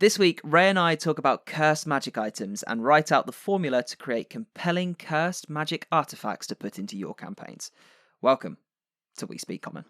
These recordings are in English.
This week, Ray and I talk about cursed magic items and write out the formula to create compelling cursed magic artifacts to put into your campaigns. Welcome to We Speak Common.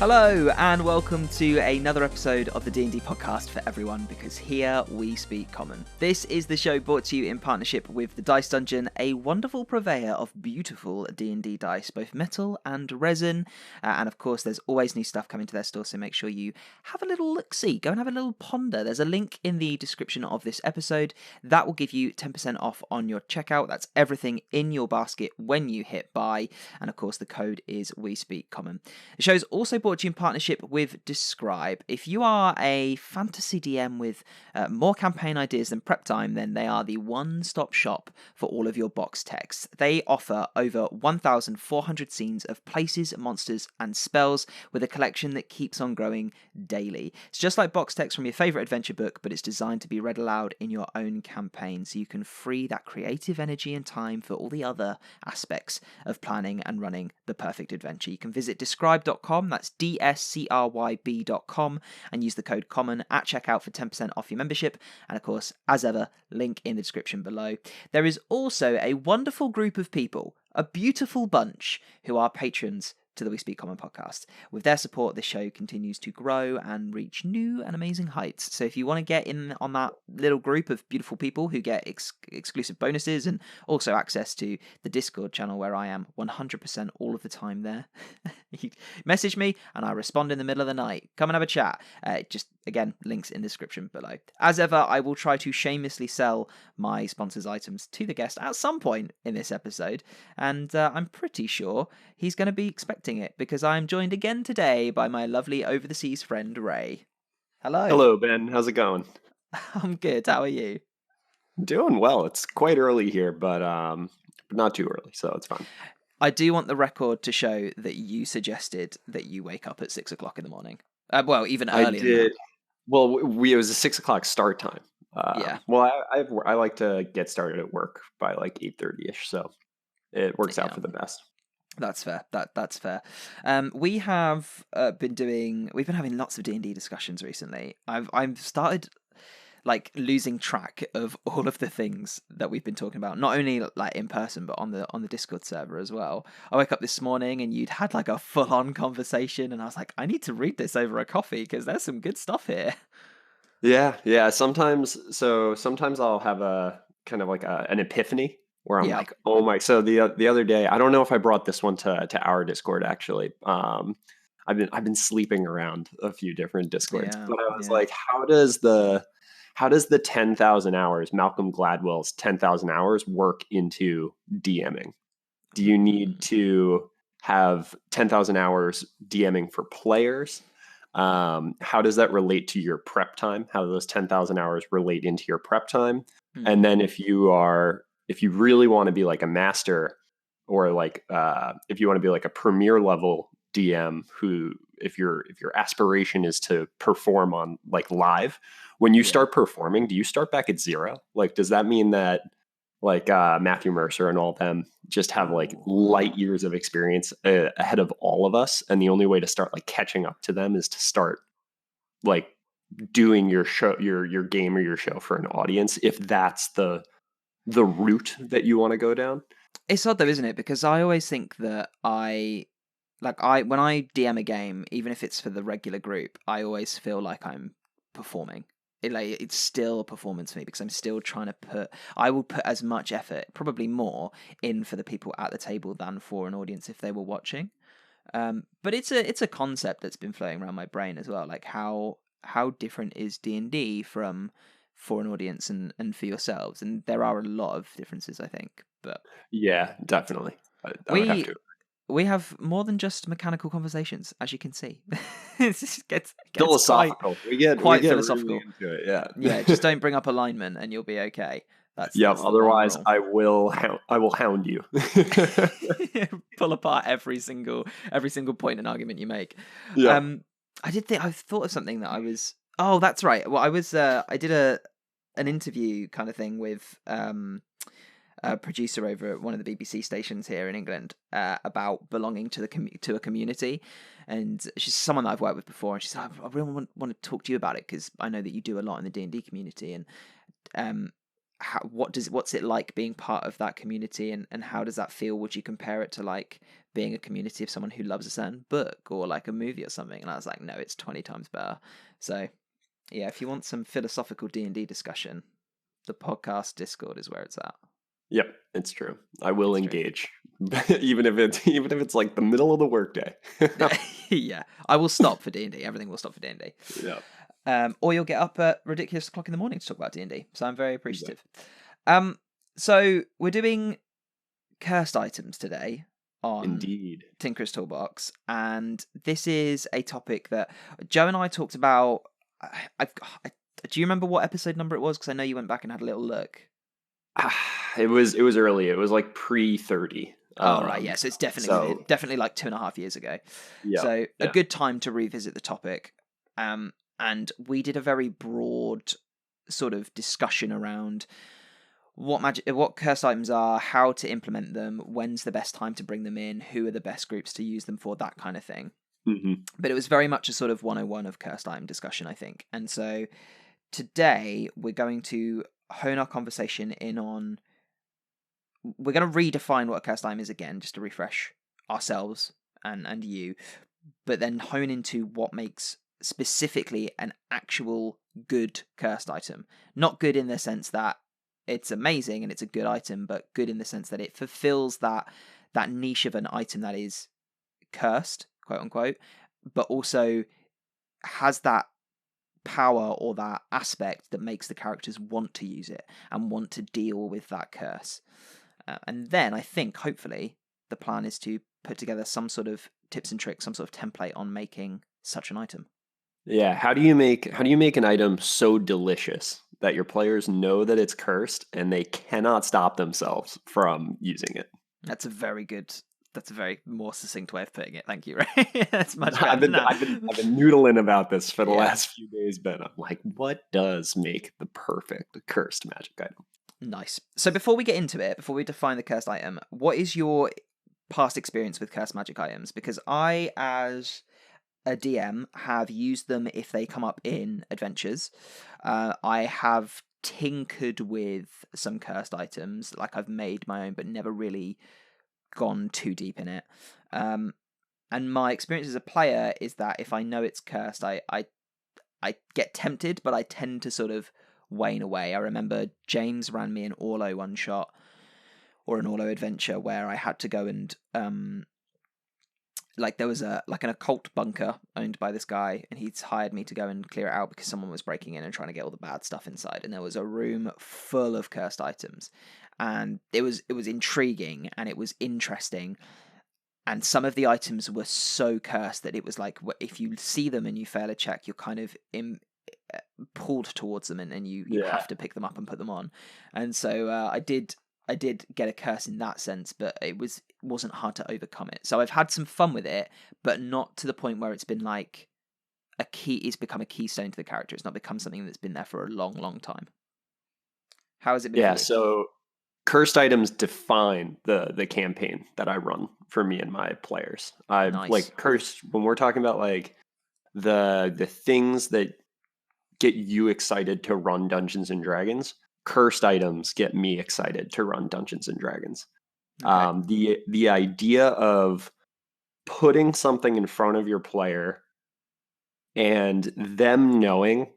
Hello and welcome to another episode of the D&D podcast for everyone, because here we speak common. This is the show brought to you in partnership with the Dice Dungeon, a wonderful purveyor of beautiful D&D dice, both metal and resin. And of course, there's always new stuff coming to their store, so make sure you have a little look-see. Go and have a little ponder. There's a link in the description of this episode. That will give you 10% off on your checkout. That's everything in your basket when you hit buy. And of course, the code is We Speak Common. The show's also brought to you in partnership with Describe. If you are a fantasy DM with more campaign ideas than prep time, then they are the one-stop shop for all of your box text. They offer over 1,400 scenes of places, monsters, and spells with a collection that keeps on growing daily. It's just like box text from your favorite adventure book, but it's designed to be read aloud in your own campaign, so you can free that creative energy and time for all the other aspects of planning and running the perfect adventure. You can visit describe.com, that's dscryb.com, and use the code COMMON at checkout for 10% off your membership. And of course, as ever, link in the description below. There is also a wonderful group of people, a beautiful bunch, who are patrons to the We Speak Common podcast. With their support, this show continues to grow and reach new and amazing heights. So if you want to get in on that little group of beautiful people who get exclusive bonuses and also access to the Discord channel where I am 100% all of the time there, you message me and I respond in the middle of the night. Come and have a chat. Just, again, links in the description below. As ever, I will try to shamelessly sell my sponsors' items to the guest at some point in this episode, and I'm pretty sure he's going to be expecting it, because I'm joined again today by my lovely over-the-seas friend, Ray. Hello. Hello, Ben. How's it going? I'm good. How are you? Doing well. It's quite early here, but not too early, so it's fine. I do want the record to show that you suggested that you wake up at 6 o'clock in the morning. Well, even earlier. I did. Well, it was a 6 o'clock start time. Yeah. Well, I like to get started at work by like 8:30ish, so it works out for the best. That's fair. That's fair. We have we've been having lots of D&D discussions recently. I've started like losing track of all of the things that we've been talking about, not only like in person but on the Discord server as well. I woke up this morning and you'd had like a full-on conversation, and I was like, I need to read this over a coffee because there's some good stuff here. Yeah. Sometimes I'll have a kind of like an epiphany where I'm like, oh my. So the other day, I don't know if I brought this one to our Discord actually. I've been sleeping around a few different Discords, but I was like, how does the 10,000 hours, Malcolm Gladwell's 10,000 hours, work into DMing? Do you need to have 10,000 hours DMing for players? How does that relate to your prep time? How do those 10,000 hours relate into your prep time? And then if you really want to be like a master, or like if you want to be like a premier level DM, who if your aspiration is to perform on like live, when you start performing, do you start back at zero? Like, does that mean that like Matthew Mercer and all of them just have like light years of experience ahead of all of us, and the only way to start like catching up to them is to start like doing your show, your game or your show for an audience, if that's the route that you want to go down? It's odd though, isn't it? Because I always think that when I DM a game, even if it's for the regular group, I always feel like I'm performing. It's still a performance for me, because I'm still trying to I will put as much effort, probably more, in for the people at the table than for an audience if they were watching. But it's a concept that's been floating around my brain as well. Like how different is D&D from for an audience and for yourselves? And there are a lot of differences, I think. But yeah, definitely. I would have to. We have more than just mechanical conversations, as you can see. It gets philosophical. We get philosophical. really into it. Yeah. Just don't bring up alignment, and you'll be okay. That's otherwise, I will hound you. Pull apart every single point and argument you make. Yeah. I thought of something that I was. Oh, that's right. Well, I did a an interview kind of thing with a producer over at one of the BBC stations here in England about belonging to to a community, and she's someone that I've worked with before, and she said, I really want to talk to you about it because I know that you do a lot in the D&D community, and what's it like being part of that community, and how does that feel? Would you compare it to like being a community of someone who loves a certain book or like a movie or something? And I was like, no, it's 20 times better. So yeah, if you want some philosophical D&D discussion, the podcast Discord is where it's at. Yep, it's true. I will engage, even if it's like the middle of the workday. Yeah, I will stop for D&D. Everything will stop for D&D. Yeah. Or you'll get up at ridiculous o'clock in the morning to talk about D&D. So I'm very appreciative. Exactly. So we're doing cursed items today on Indeed. Tinker's Toolbox, and this is a topic that Joe and I talked about. Do you remember what episode number it was? Because I know you went back and had a little look. It was early. It was like pre-30. Oh, right, yeah. So it's definitely like 2.5 years ago. Yeah. So a good time to revisit the topic. And we did a very broad sort of discussion around what cursed items are, how to implement them, when's the best time to bring them in, who are the best groups to use them for, that kind of thing. Mm-hmm. But it was very much a sort of 101 of cursed item discussion, I think. And so today we're going to hone our conversation in on... We're going to redefine what a cursed item is again, just to refresh ourselves and you, but then hone into what makes specifically an actual good cursed item. Not good in the sense that it's amazing and it's a good item, but good in the sense that it fulfills that niche of an item that is cursed, quote unquote, but also has that power or that aspect that makes the characters want to use it and want to deal with that curse. And then I think, hopefully, the plan is to put together some sort of tips and tricks, some sort of template on making such an item. Yeah, how do you make an item so delicious that your players know that it's cursed and they cannot stop themselves from using it? That's a very more succinct way of putting it. Thank you, Ray. That's much better. I've been noodling about this for the last few days, Ben. I'm like, what does make the perfect cursed magic item? Nice. So before we get into it, before we define the cursed item, what is your past experience with cursed magic items? Because I, as a DM, have used them if they come up in adventures. I have tinkered with some cursed items, like I've made my own, but never really gone too deep in it. And my experience as a player is that if I know it's cursed, I get tempted, but I tend to sort of wane away. I remember James ran me an Orlo one shot or an Orlo adventure where I had to go and there was an occult bunker owned by this guy, and he'd hired me to go and clear it out because someone was breaking in and trying to get all the bad stuff inside, and there was a room full of cursed items, and it was intriguing and it was interesting. And some of the items were so cursed that it was like, if you see them and you fail a check, you're kind of pulled towards them, and you have to pick them up and put them on. And so I did get a curse in that sense, but it wasn't hard to overcome it. So I've had some fun with it, but not to the point where it's been like it's become a keystone to the character. It's not become something that's been there for a long, long time. How has it been? Yeah, so cursed items define the campaign that I run for me and my players. Nice. Like cursed, when we're talking about like the things that get you excited to run Dungeons and Dragons, cursed items get me excited to run Dungeons and Dragons. Okay. The idea of putting something in front of your player and them knowing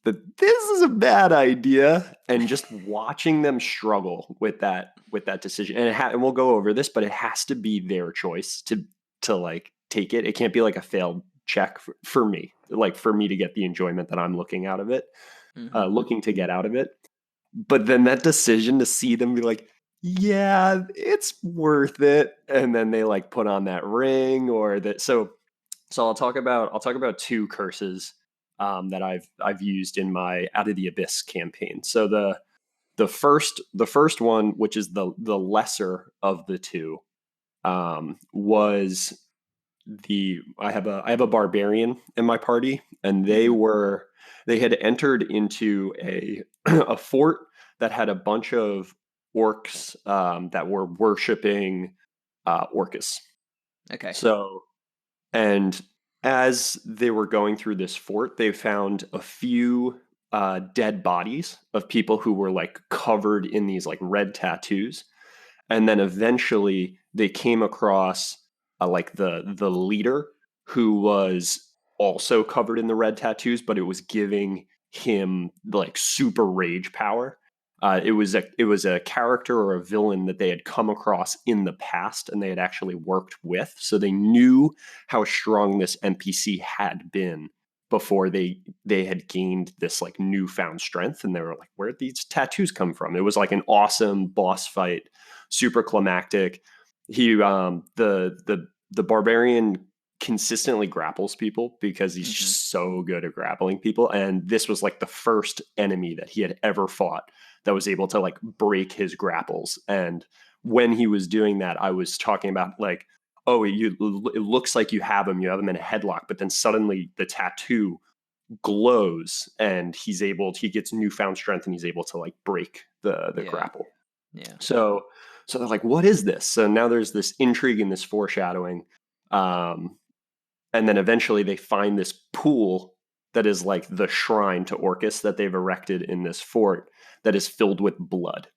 that this is a bad idea, and just watching them struggle with that decision. And we'll go over this, but it has to be their choice to like take it. It can't be like a failed check for me, like for me to get the enjoyment that I'm looking out of it, looking to get out of it. But then that decision to see them be like, yeah, it's worth it, and then they like put on that ring or that. So I'll talk about two curses that I've used in my Out of the Abyss campaign. So the first one, which is the lesser of the two, was I have a barbarian in my party, and they had entered into a fort that had a bunch of orcs that were worshiping Orcus. Okay. So, and as they were going through this fort, they found a few dead bodies of people who were like covered in these like red tattoos. And then eventually they came across like the leader who was also covered in the red tattoos, but it was giving him like super rage power. It was a character or a villain that they had come across in the past and they had actually worked with, so they knew how strong this NPC had been before they had gained this like newfound strength. And they were like, where'd these tattoos come from? It was like an awesome boss fight, super climactic. He the barbarian consistently grapples people because he's Mm-hmm. just so good at grappling people, and this was like the first enemy that he had ever fought that was able to like break his grapples. And when he was doing that, I was talking about like, oh, it looks like you have him in a headlock, but then suddenly the tattoo glows and he gets newfound strength and he's able to like break the Yeah. grapple. Yeah. So they're like, what is this? So now there's this intrigue and this foreshadowing. Um, and then eventually they find this pool that is like the shrine to Orcus that they've erected in this fort that is filled with blood.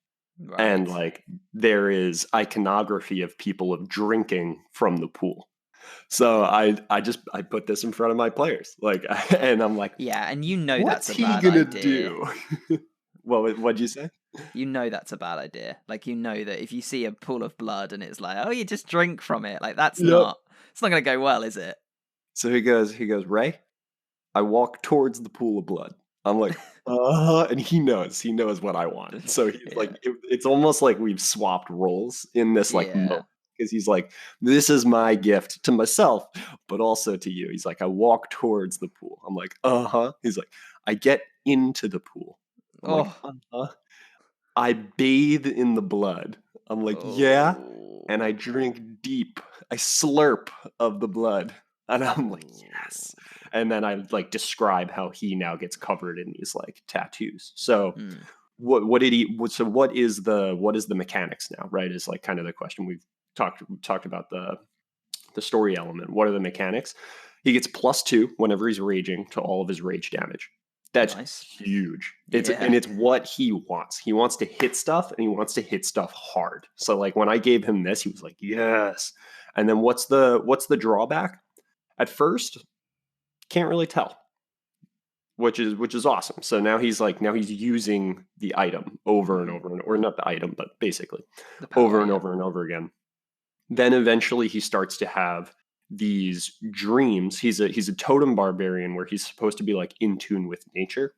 And Right. like there is iconography of people of drinking from the pool. So I put this in front of my players, like, and I'm like, Yeah, and you know what's that's a he bad gonna idea. do? What'd you say? You know that's a bad idea. Like, you know that if you see a pool of blood and it's like, oh, you just drink from it, like Yep. it's not going to go well, is it? So he goes, Ray, I walk towards the pool of blood. I'm like, and he knows what I want. So he's like, Yeah. it's almost like we've swapped roles in this like Yeah. moment. Because he's like, this is my gift to myself, but also to you. He's like, I walk towards the pool. I'm like, He's like, I get into the pool. I'm like, Oh. I bathe in the blood. I'm like, yeah. And I Oh. drink deep. I slurp of the blood. And I'm like, yes. And then I like describe how he now gets covered in these like tattoos. So Mm. what did he so what is the mechanics now, right? Is like kind of the question. We talked about the story element. What are the mechanics? He gets +2 whenever he's raging to all of his rage damage. That's Nice. huge. Yeah. It's what he wants. He wants to hit stuff and he wants to hit stuff hard. So like when I gave him this, he was like, yes. And then what's the drawback? At first, can't really tell. Which is awesome. So now he's using the item over and over, or not the item, but basically The power, over and yeah. over and over again. Then eventually he starts to have these dreams. He's a totem barbarian where he's supposed to be like in tune with nature.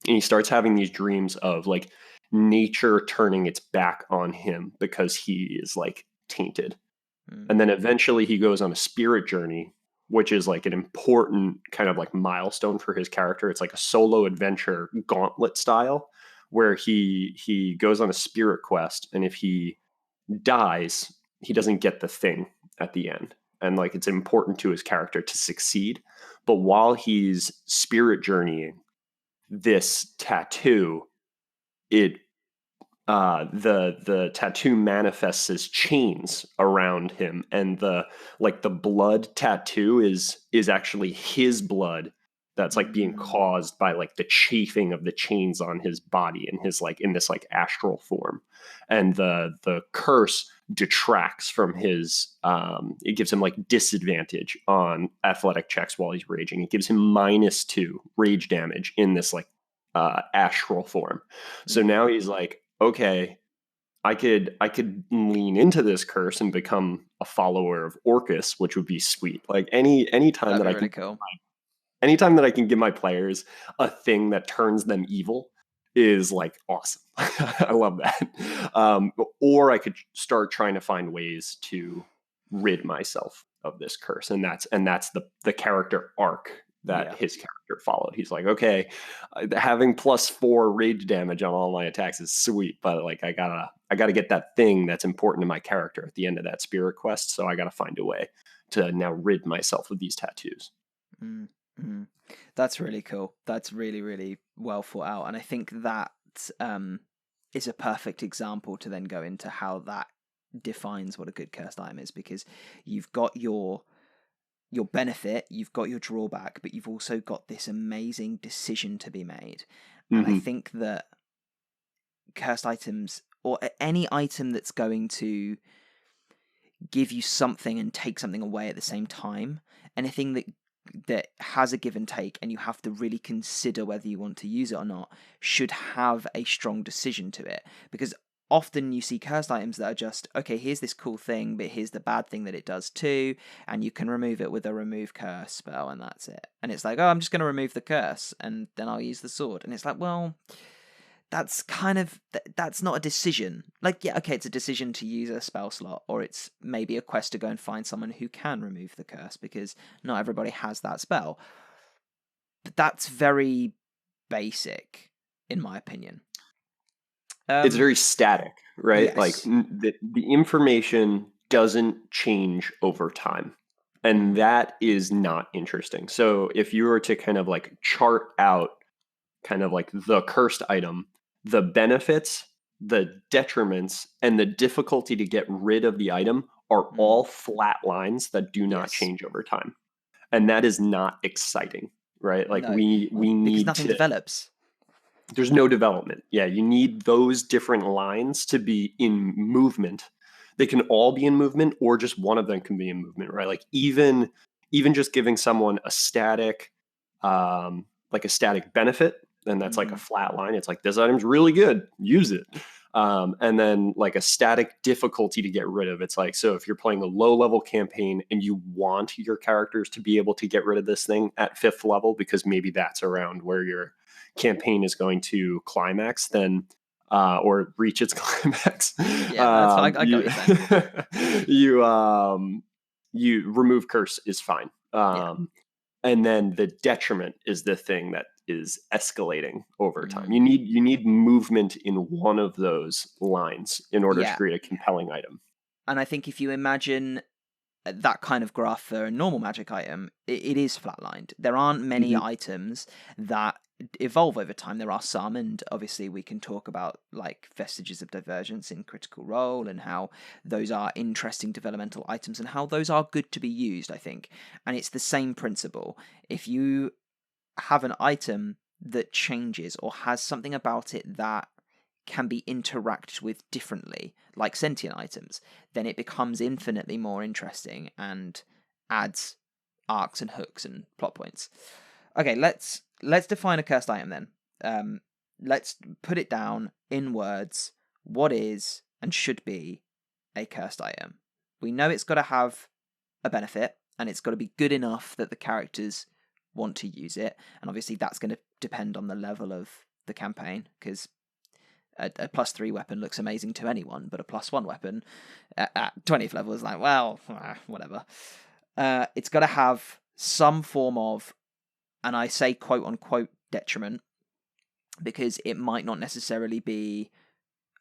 And he starts having these dreams of like nature turning its back on him because he is like tainted. And then eventually he goes on a spirit journey, which is like an important kind of like milestone for his character. It's like a solo adventure gauntlet style where he goes on a spirit quest, and if he dies, he doesn't get the thing at the end. And like it's important to his character to succeed. But while he's spirit journeying, this tattoo, it the tattoo manifests as chains around him, and the blood tattoo is actually his blood that's like being caused by like the chafing of the chains on his body and his like in this like astral form. And the curse detracts from his it gives him like disadvantage on athletic checks while he's raging. It gives him -2 rage damage in this like astral form. So now he's like, okay, I could lean into this curse and become a follower of Orcus, which would be sweet. Like any time That'd that be I really can cool. anytime that I can give my players a thing that turns them evil is like awesome. I love that. Or I could start trying to find ways to rid myself of this curse, and that's the character arc that Yeah. his character followed. He's like, okay, having +4 rage damage on all my attacks is sweet, but like I gotta get that thing that's important to my character at the end of that spirit quest. So I gotta find a way to now rid myself of these tattoos. Mm. That's really cool. That's really, really well thought out. And I think that is a perfect example to then go into how that defines what a good cursed item is, because you've got your benefit, you've got your drawback, but you've also got this amazing decision to be made. And I Mm-hmm. think that cursed items, or any item that's going to give you something and take something away at the same time, anything that has a give and take and you have to really consider whether you want to use it or not, should have a strong decision to it. Because often you see cursed items that are just, okay, here's this cool thing, but here's the bad thing that it does too, and you can remove it with a remove curse spell, and that's it. And it's like, oh, I'm just going to remove the curse and then I'll use the sword. And it's like, well, that's kind of, that's not a decision. Like, yeah, okay, it's a decision to use a spell slot, or it's maybe a quest to go and find someone who can remove the curse, because not everybody has that spell. But that's very basic, in my opinion. It's very static, right? Like Yes. the information doesn't change over time. And that is not interesting. So if you were to kind of like chart out kind of like the cursed item, the benefits, the detriments, and the difficulty to get rid of the item are all flat lines that do not Yes. change over time. And that is not exciting, right? Like No, we because need nothing to, develops. there's no development. Yeah, you need those different lines to be in movement. They can all be in movement, or just one of them can be in movement, right? Like even just giving someone a static like a static benefit, and that's like a flat line. It's like, this item's really good, use it. And then like a static difficulty to get rid of. It's like, so if you're playing a low level campaign and you want your characters to be able to get rid of this thing at 5th level, because maybe that's around where your campaign is going to climax, then or reach its climax. Yeah, that's I got what you're saying. You remove curse is fine. Yeah. And then the detriment is the thing that is escalating over time. Mm. You need movement in one of those lines in order to Yeah. create a compelling item. And I think if you imagine that kind of graph for a normal magic item, it is flatlined. There aren't many Mm-hmm. items that evolve over time. There are some, and obviously we can talk about like vestiges of divergence in Critical Role and how those are interesting developmental items and how those are good to be used, I think. And it's the same principle. If you have an item that changes or has something about it that can be interacted with differently, like sentient items, then it becomes infinitely more interesting and adds arcs and hooks and plot points. Okay, let's define a cursed item then. Let's put it down in words. What is and should be a cursed item? We know it's got to have a benefit, and it's got to be good enough that the characters want to use it. And obviously, that's going to depend on the level of the campaign, because a +3 weapon looks amazing to anyone, but a +1 weapon at 20th level is like, well, whatever. It's got to have some form of, and I say quote unquote, detriment, because it might not necessarily be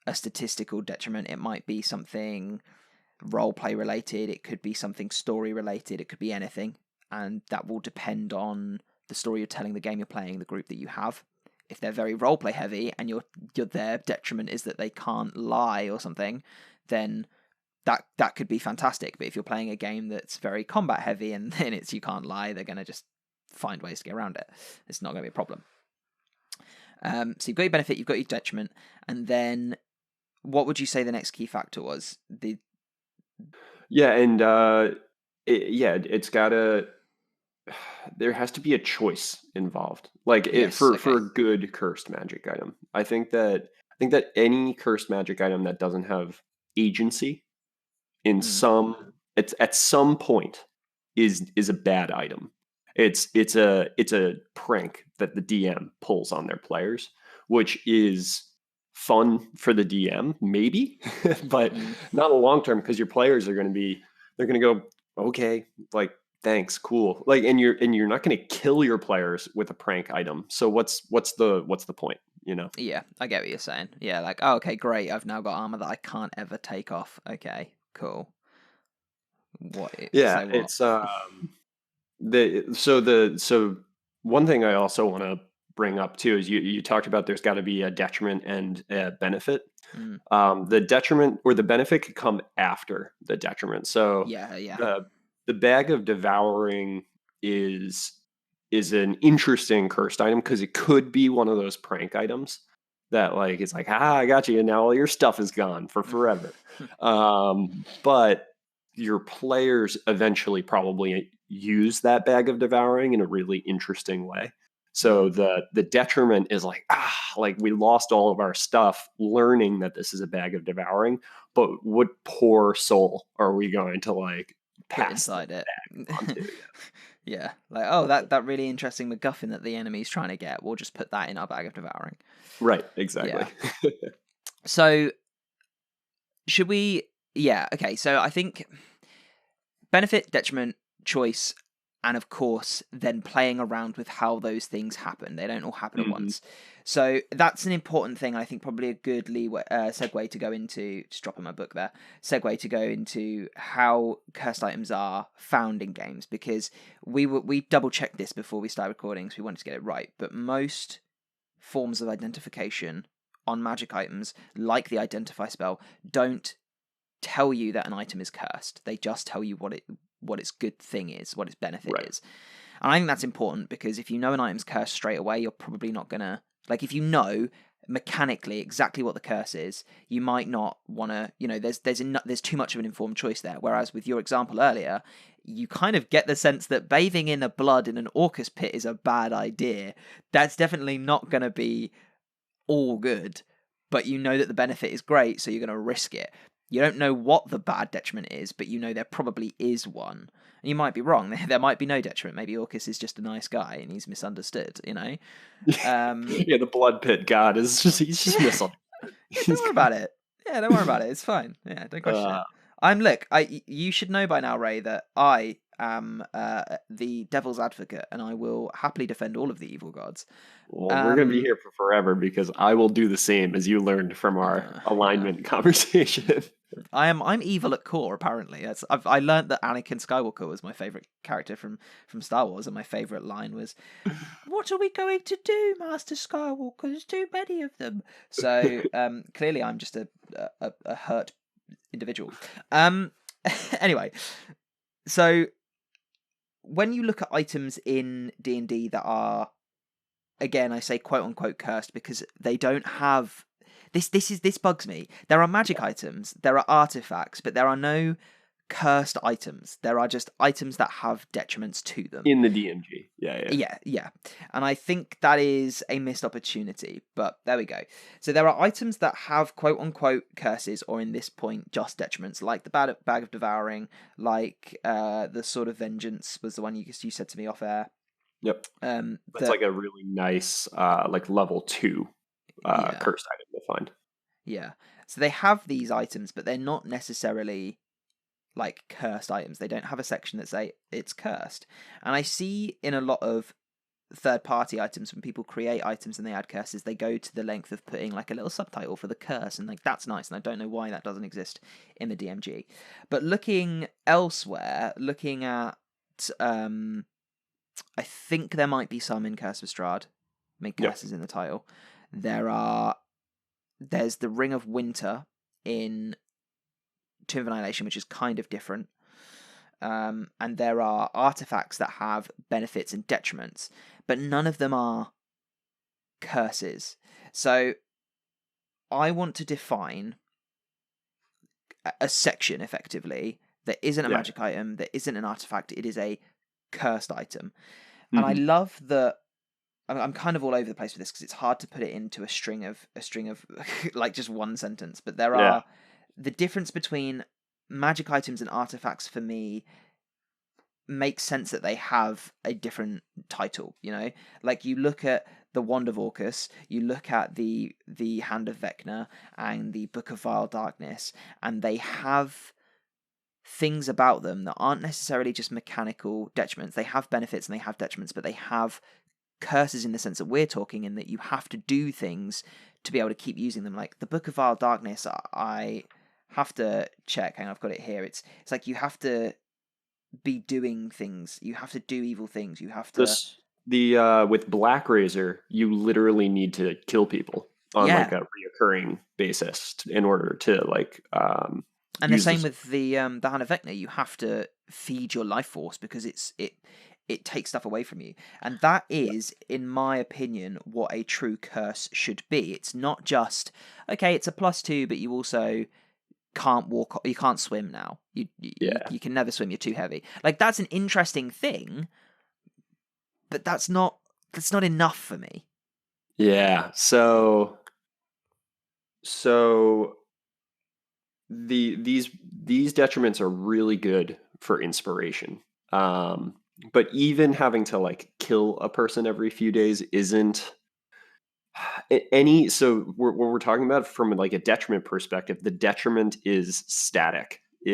a statistical detriment. It might be something roleplay related, it could be something story related, it could be anything, and that will depend on the story you're telling, the game you're playing, the group that you have. If they're very roleplay heavy and their detriment is that they can't lie or something, then that could be fantastic. But if you're playing a game that's very combat heavy and then it's you can't lie, they're going to just find ways to get around it. It's not going to be a problem. So you've got your benefit, you've got your detriment, and then what would you say the next key factor was? Yeah, and it's gotta. There has to be a choice involved, like Yes, for okay. a good cursed magic item. I think that any cursed magic item that doesn't have agency in Mm, some, it's at some point is a bad item. It's a prank that the DM pulls on their players, which is fun for the DM, maybe, but mm. not in the long term, because your players are going to be, they're going to go, okay, like, thanks, cool, like, and you're not going to kill your players with a prank item. So what's the point, you know? Yeah, I get what you're saying. Yeah, like, oh, okay, great. I've now got armor that I can't ever take off. Okay, cool. Yeah, So what? it's the so One thing I also want to bring up too is you talked about there's got to be a detriment and a benefit. Mm. The detriment or the benefit could come after the detriment. So Yeah. the bag of devouring is an interesting cursed item because it could be one of those prank items that like it's like, I got you, and now all your stuff is gone for forever. But your players eventually probably use that bag of devouring in a really interesting way. So the detriment is like we lost all of our stuff learning that this is a bag of devouring, but what poor soul are we going to like Put pass the inside it. bag onto? Yeah, like, oh, that really interesting MacGuffin that the enemy's trying to get. We'll just put that in our bag of devouring. Right, exactly. Yeah. So should we? Yeah. Okay. So I think benefit, detriment, choice, and of course, then playing around with how those things happen. They don't all happen at Mhm. once. So that's an important thing. I think probably a good segue to go into, just dropping my book there, segue to go into how cursed items are found in games, because we double checked this before we started recording, so we wanted to get it right. But most forms of identification on magic items, like the identify spell, don't tell you that an item is cursed. They just tell you what its good thing is, what its benefit Right. is. And I think that's important because if you know an item's cursed straight away, you're probably not gonna, like, if you know mechanically exactly what the curse is, you might not want to, there's too much of an informed choice there. Whereas with your example earlier, you kind of get the sense that bathing in a blood in an Orcus pit is a bad idea. That's definitely not going to be all good, but you know that the benefit is great, so you're going to risk it. You don't know what the bad detriment is, but you know there probably is one. And you might be wrong. There might be no detriment. Maybe Orcus is just a nice guy and he's misunderstood, Yeah, the blood pit god is just he's just Yeah, misunderstood. don't He's worry about it. Yeah, don't worry about it. It's fine. Yeah, don't question it. uh, Look, you should know by now, Ray, that I am the devil's advocate and I will happily defend all of the evil gods. well, we're gonna be Um, here for forever because I will do the same as you learned from our yeah. alignment conversation. I'm evil at core. Apparently, I learned that Anakin Skywalker was my favorite character from Star Wars, and my favorite line was, "What are we going to do, Master Skywalker? There's too many of them." So clearly, I'm just a hurt individual. Um, anyway, so when you look at items in D&D that are, again, I say quote unquote cursed because they don't have this bugs me. There are magic items, there are artifacts, but there are no cursed items. There are just items that have detriments to them. In the DMG. Yeah. Yeah. And I think that is a missed opportunity, but there we go. So there are items that have quote unquote curses, or in this point, just detriments, like the bag of devouring, like the sword of vengeance was the one you said to me off air. Yep. That's That like a really nice like level 2 yeah. cursed item to find. Yeah. So they have these items, but they're not necessarily like cursed items. They don't have a section that say it's cursed. And I see in a lot of third party items when people create items and they add curses, they go to the length of putting like a little subtitle for the curse, and like that's nice. And I don't know why that doesn't exist in the DMG. But looking elsewhere, looking at I think there might be some in Curse of Strahd. Make curses in the title. There's the Ring of Winter in Tomb of Annihilation, which is kind of different. And there are artifacts that have benefits and detriments, but none of them are curses. So I want to define a section effectively that isn't a Yeah. magic item, that isn't an artifact, it is a cursed item. And I Mhm. love that. I'm kind of all over the place with this because it's hard to put it into a string of like just one sentence. But there Yeah. are the difference between magic items and artifacts for me makes sense that they have a different title. Like you look at the Wand of Orcus, you look at the Hand of Vecna and the Book of Vile Darkness, and they have things about them that aren't necessarily just mechanical detriments. They have benefits and they have detriments, but they have curses in the sense that we're talking, in that you have to do things to be able to keep using them. Like the Book of Vile Darkness, I have to check, and I've got it here. It's like you have to be doing things. You have to do evil things. You have to. with Black Razor, you literally need to kill people on like Yeah, a reoccurring basis in order to like and the use same this. with the Hand of Vecna. You have to feed your life force because it takes stuff away from you, and that Yeah. is, in my opinion, what a true curse should be. It's not just okay. It's a +2, but you also can't walk. You can't swim now. Yeah. You can never swim. You're too heavy. Like that's an interesting thing, but that's not enough for me. Yeah. So these detriments are really good for inspiration. Um, but even having to like kill a person every few days isn't any. So we're talking about from like a detriment perspective. The detriment is static. Mm,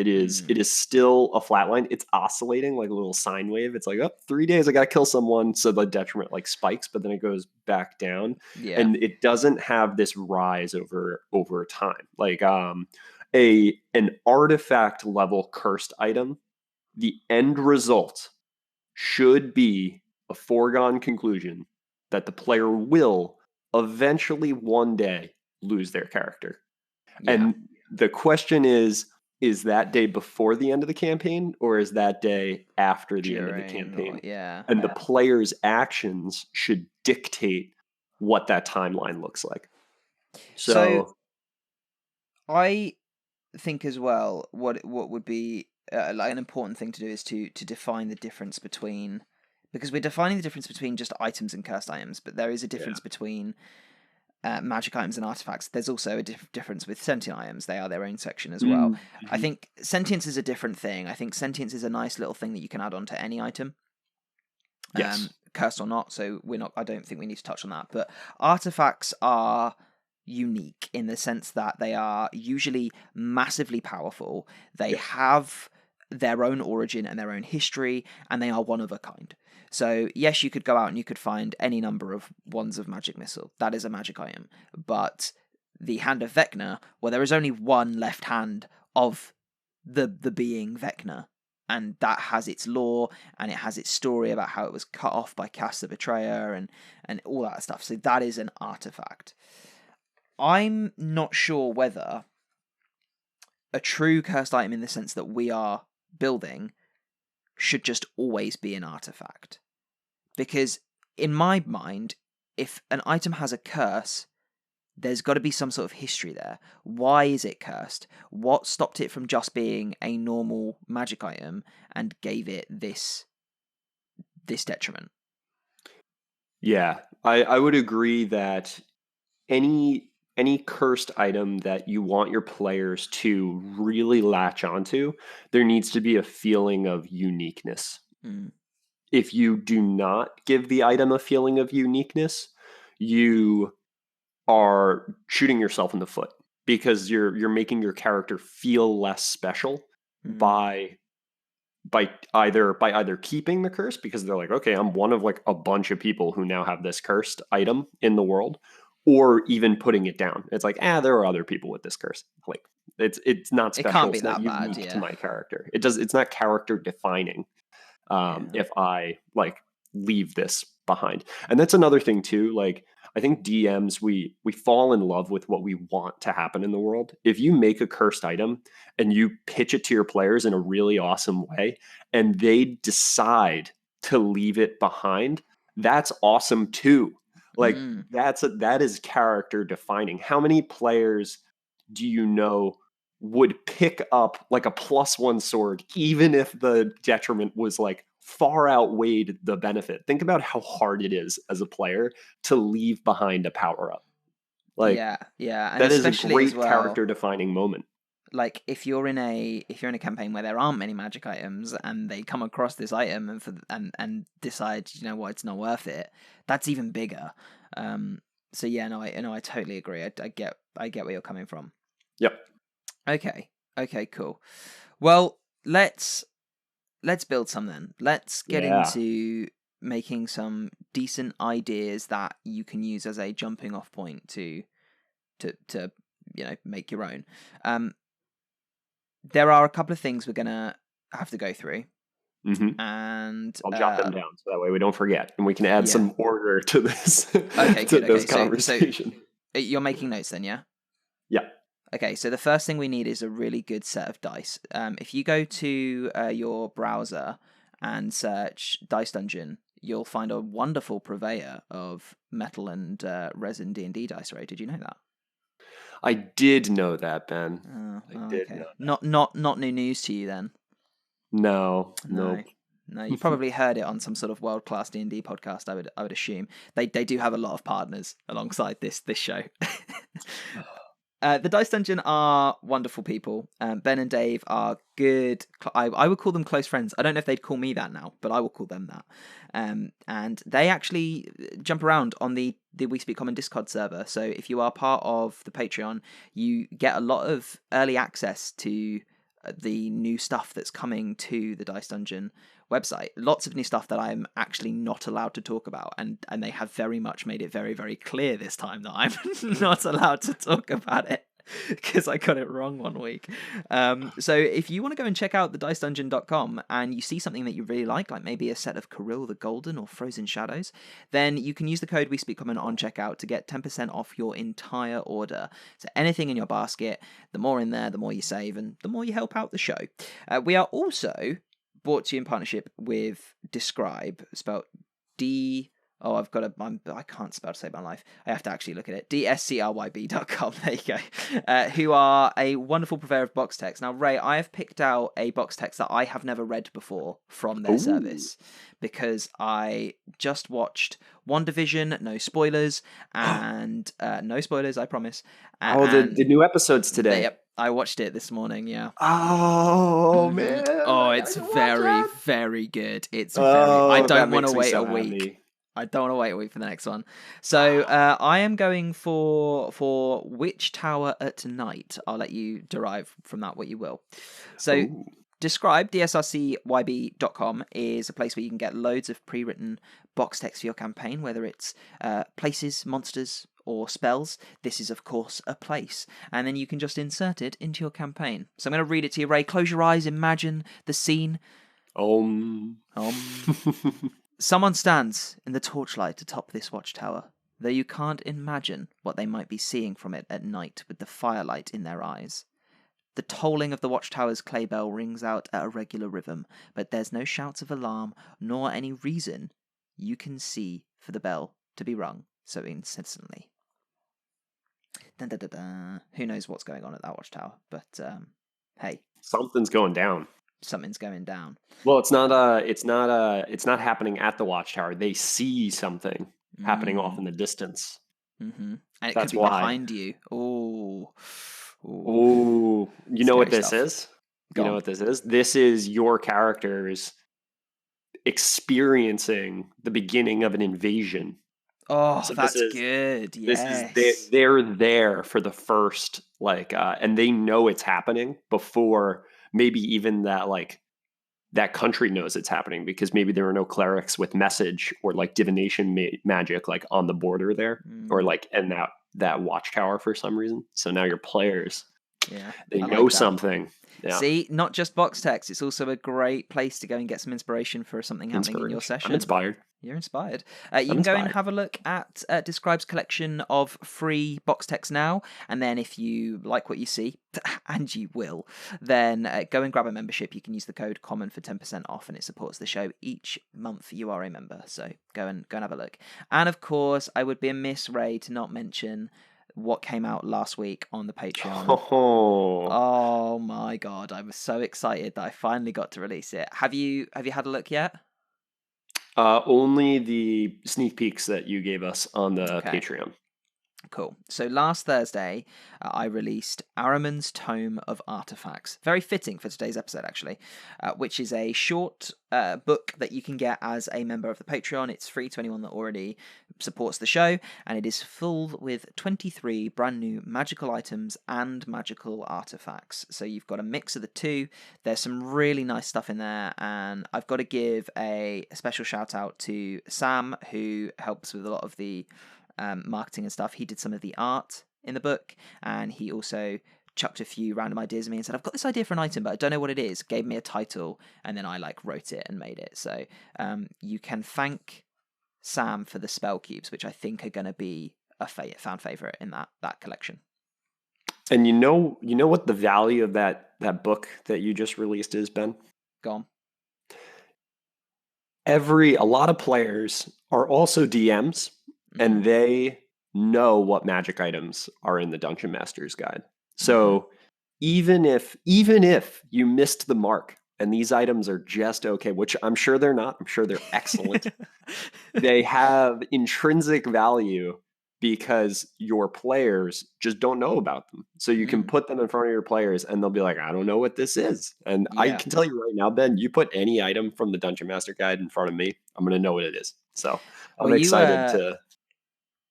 It is still a flat line. It's oscillating like a little sine wave. It's like, oh, 3 days I gotta kill someone, so the detriment like spikes, but then it goes back down, yeah, and it doesn't have this rise over time. Like a an artifact level cursed item, the end result should be a foregone conclusion that the player will eventually one day lose their character. yeah. And the question is that day before the end of the campaign or is that day after the end of the During or campaign? yeah. And the player's actions should dictate what that timeline looks like. So So, I think as well, what would be like an important thing to do is to define the difference between, because we're defining the difference between just items and cursed items, but there is a yeah. difference between magic items and artifacts. There's also a difference with sentient items. They are their own section as well. I Mm-hmm. think sentience is a different thing. I think sentience is a nice little thing that you can add on to any item, Yes. cursed or not. So we're not. I don't think we need to touch on that. But artifacts are unique in the sense that they are usually massively powerful. They Yes. have their own origin and their own history, and they are one of a kind. So yes, you could go out and you could find any number of wands of magic missile. That is a magic item. But the Hand of Vecna, well, there is only one left hand of the being Vecna, and that has its lore and it has its story about how it was cut off by Cass the Betrayer and all that stuff. So that is an artifact. I'm not sure whether a true cursed item in the sense that we are building should just always be an artifact. Because in my mind, if an item has a curse, there's got to be some sort of history there. Why is it cursed? What stopped it from just being a normal magic item and gave it this detriment? Yeah. I would agree that any cursed item that you want your players to really latch onto, there needs to be a feeling of uniqueness. Mm. If you do not give the item a feeling of uniqueness, you are shooting yourself in the foot because you're making your character feel less special Mm. by either keeping the curse because they're like, okay, I'm one of like a bunch of people who now have this cursed item in the world, or even putting it down. It's like, there are other people with this curse. Like it's not It can't special. be It's not that bad, unique to yeah. my character. It's not character defining. Yeah. If I like leave this behind. And that's another thing too. Like I think DMs we fall in love with what we want to happen in the world. If you make a cursed item and you pitch it to your players in a really awesome way and they decide to leave it behind, that's awesome too. Like Mm. that is character defining. How many players do you know would pick up like a +1 sword, even if the detriment was like far outweighed the benefit? Think about how hard it is as a player to leave behind a power up. Like Yeah, yeah, and that is a especially as great well, character defining moment. like if you're in a campaign where there aren't many magic items and they come across this item and decide, you know what, it's not worth it, that's even bigger. So yeah, no, I totally agree. I get where you're coming from. Yep. Okay, cool. Well, let's build some then. Let's get Yeah. into making some decent ideas that you can use as a jumping off point to make your own. Um, there are a couple of things we're gonna have to go through. And I'll jot them down so that way we don't forget, and we can add some order to this okay, to good. this Okay, conversation. So you're making notes then, yeah? Yeah. Okay, so the first thing we need is a really good set of dice. If you go to your browser and search Dice Dungeon, you'll find a wonderful purveyor of metal and resin D&D dice array. Did you know that? I did know that, Ben. I did okay. know Not new news to you then. No. No, you probably heard it on some sort of world-class D&D podcast. I would assume they do have a lot of partners alongside this show. The Dice Dungeon are wonderful people. Ben and Dave are good. I would call them close friends. I don't know if they'd call me that now, but I will call them that. And they actually jump around on the We Speak Common Discord server. So if you are part of the Patreon, you get a lot of early access to the new stuff that's coming to the Dice Dungeon website. Lots of new stuff that I'm actually not allowed to talk about, and they have very much made it very, very clear this time that I'm not allowed to talk about it because I got it wrong one week. So if you want to go and check out the dicedungeon.com and you see something that you really like maybe a set of Kirill the Golden or Frozen Shadows, then you can use the code We Speak Common on checkout to get 10% off your entire order. So anything in your basket, the more in there, the more you save, and the more you help out the show. We are also brought to you in partnership with Describe, spelled D. Oh, I can't spell to save my life. I have to actually look at it. dscryb.com. There you go. Who are a wonderful purveyor of box text. Now, Ray, I have picked out a box text that I have never read before from their service because I just watched WandaVision, no spoilers, and no spoilers, I promise. The new episodes today. Yep. I watched it this morning, yeah. Oh, man. Oh, it's very, very good. It's I don't want to wait a week. I don't want to wait a week for the next one. So I am going for Witch Tower at Night. I'll let you derive from that what you will. So Describe, dsrcyb.com, is a place where you can get loads of pre-written box text for your campaign, whether it's places, monsters, or spells. This is, of course, a place. And then you can just insert it into your campaign. So I'm going to read it to you, Ray. Close your eyes, imagine the scene. Someone stands in the torchlight atop this watchtower, though you can't imagine what they might be seeing from it at night with the firelight in their eyes. The tolling of the watchtower's clay bell rings out at a regular rhythm, but there's no shouts of alarm, nor any reason you can see for the bell to be rung so incessantly. Dun, dun, dun, dun. Who knows what's going on at that watchtower, but hey. Something's going down. Something's going down. Well, it's not happening at the watchtower. They see something happening off in the distance. Mm-hmm. And it could be behind you. You know what this is? You know what this is? This is your characters experiencing the beginning of an invasion. Oh, so that's good. Yes. They're there for the first, and they know it's happening before maybe even that country knows it's happening, because maybe there are no clerics with message or divination magic on the border there, or in that watchtower for some reason. So now your players, they know something. Yeah. See, not just box text, it's also a great place to go and get some inspiration for something happening in your session. I'm inspired. You're inspired. You can go and have a look at Describe's collection of free box text now, and then if you like what you see, and you will, then go and grab a membership. You can use the code COMMON for 10% off, and it supports the show each month you are a member. So go and have a look. And of course, I would be amiss, Ray, to not mention what came out last week on the Patreon. Oh my god, I was so excited that I finally got to release it. Have you had a look yet? Only the sneak peeks that you gave us on the Patreon. Cool. So last Thursday, I released Araman's Tome of Artifacts. Very fitting for today's episode, actually, which is a short book that you can get as a member of the Patreon. It's free to anyone that already supports the show, and it is full with 23 brand new magical items and magical artifacts. So you've got a mix of the two. There's some really nice stuff in there, and I've got to give a special shout out to Sam, who helps with a lot of the marketing and stuff. He did some of the art in the book, and he also chucked a few random ideas at me and said, I've got this idea for an item, but I don't know what it is. Gave me a title, and then I wrote it and made it. So you can thank Sam for the spell cubes, which I think are going to be a fan favorite in that collection. And you know what the value of that book that you just released is, Ben? Go on. A lot of players are also DMs, and they know what magic items are in the Dungeon Master's Guide. So even if you missed the mark and these items are just okay, which I'm sure they're not, I'm sure they're excellent. They have intrinsic value because your players just don't know about them. So you can put them in front of your players and they'll be like, I don't know what this is. And I can tell you right now, Ben, you put any item from the Dungeon Master Guide in front of me, I'm going to know what it is. So I'm excited to...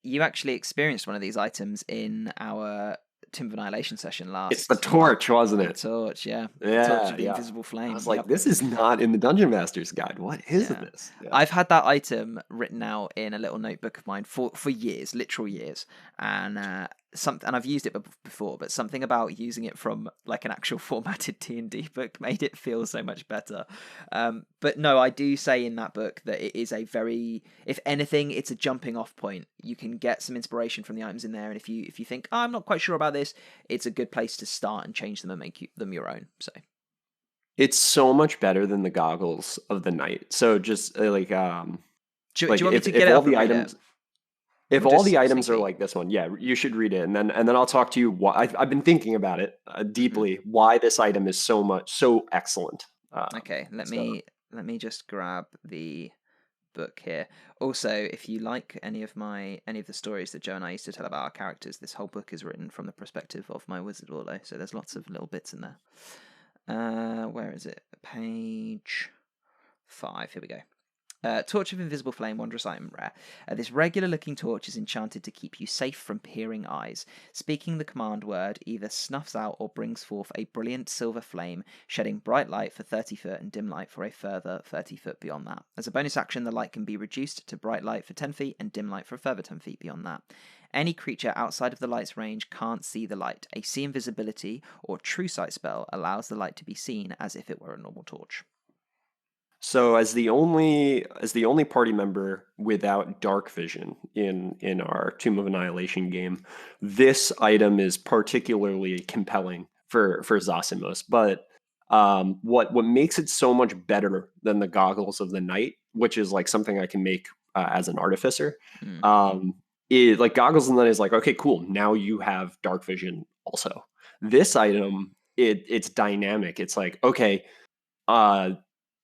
You actually experienced one of these items in our Tomb of Annihilation session last. It's the torch, wasn't it? The torch, yeah. Yeah, the torch of the invisible flame. I was like, this is not in the Dungeon Master's Guide. What is this? Yeah. I've had that item written out in a little notebook of mine for years, literal years, and I've used it before, but something about using it from an actual formatted D&D book made it feel so much better. But no, I do say in that book that it is a very, if anything, it's a jumping off point. You can get some inspiration from the items in there, and if you think, I'm not quite sure about this, it's a good place to start and change them and make them your own. So it's so much better than the goggles of the night. So just do you want me to get it up the items? If all the items are like this one, yeah, you should read it, and then I'll talk to you. Why I've been thinking about it deeply. Why this item is so excellent. Okay, let me just grab the book here. Also, if you like any of the stories that Joe and I used to tell about our characters, this whole book is written from the perspective of my wizard Warlock. So there's lots of little bits in there. Where is it? Page 5. Here we go. Torch of Invisible Flame, wondrous item, rare. This regular-looking torch is enchanted to keep you safe from peering eyes. Speaking the command word either snuffs out or brings forth a brilliant silver flame, shedding bright light for 30 foot and dim light for a further 30 foot beyond that. As a bonus action, the light can be reduced to bright light for 10 feet and dim light for a further 10 feet beyond that. Any creature outside of the light's range can't see the light. A see invisibility or true sight spell allows the light to be seen as if it were a normal torch. So as the only party member without dark vision in our Tomb of Annihilation game, this item is particularly compelling for Zosimos. But what makes it so much better than the goggles of the night, which is something I can make as an artificer, is goggles of the night is okay, cool. Now you have dark vision also. This item, it's dynamic. It's okay.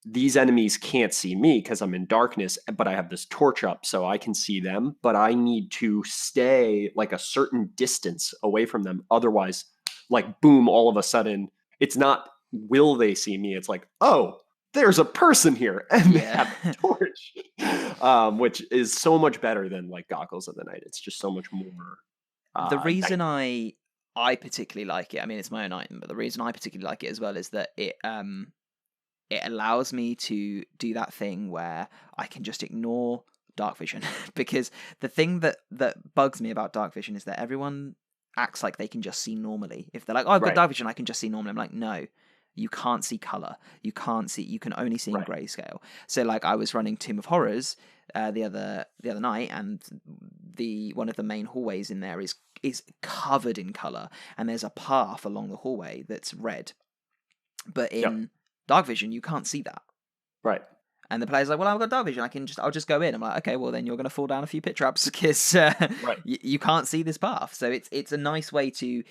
These enemies can't see me because I'm in darkness, but I have this torch up so I can see them, but I need to stay a certain distance away from them. Otherwise, boom, all of a sudden, it's not will they see me? It's oh, there's a person here and they have a torch, which is so much better than goggles of the night. It's just so much more. The reason I particularly like it, I mean, it's my own item, but the reason I particularly like it as well is that it allows me to do that thing where I can just ignore dark vision. Because the thing that bugs me about dark vision is that everyone acts like they can just see normally. If they're I've got dark vision, I can just see normally. I'm no, you can't see color. You can only see in grayscale. So I was running Tomb of Horrors the other night, and one of the main hallways in there is covered in color, and there's a path along the hallway that's red. But in dark vision, you can't see that. Right. And the player's well, I've got dark vision. I'll just go in. I'm okay, well then you're going to fall down a few pit traps because you can't see this path. So it's a nice way to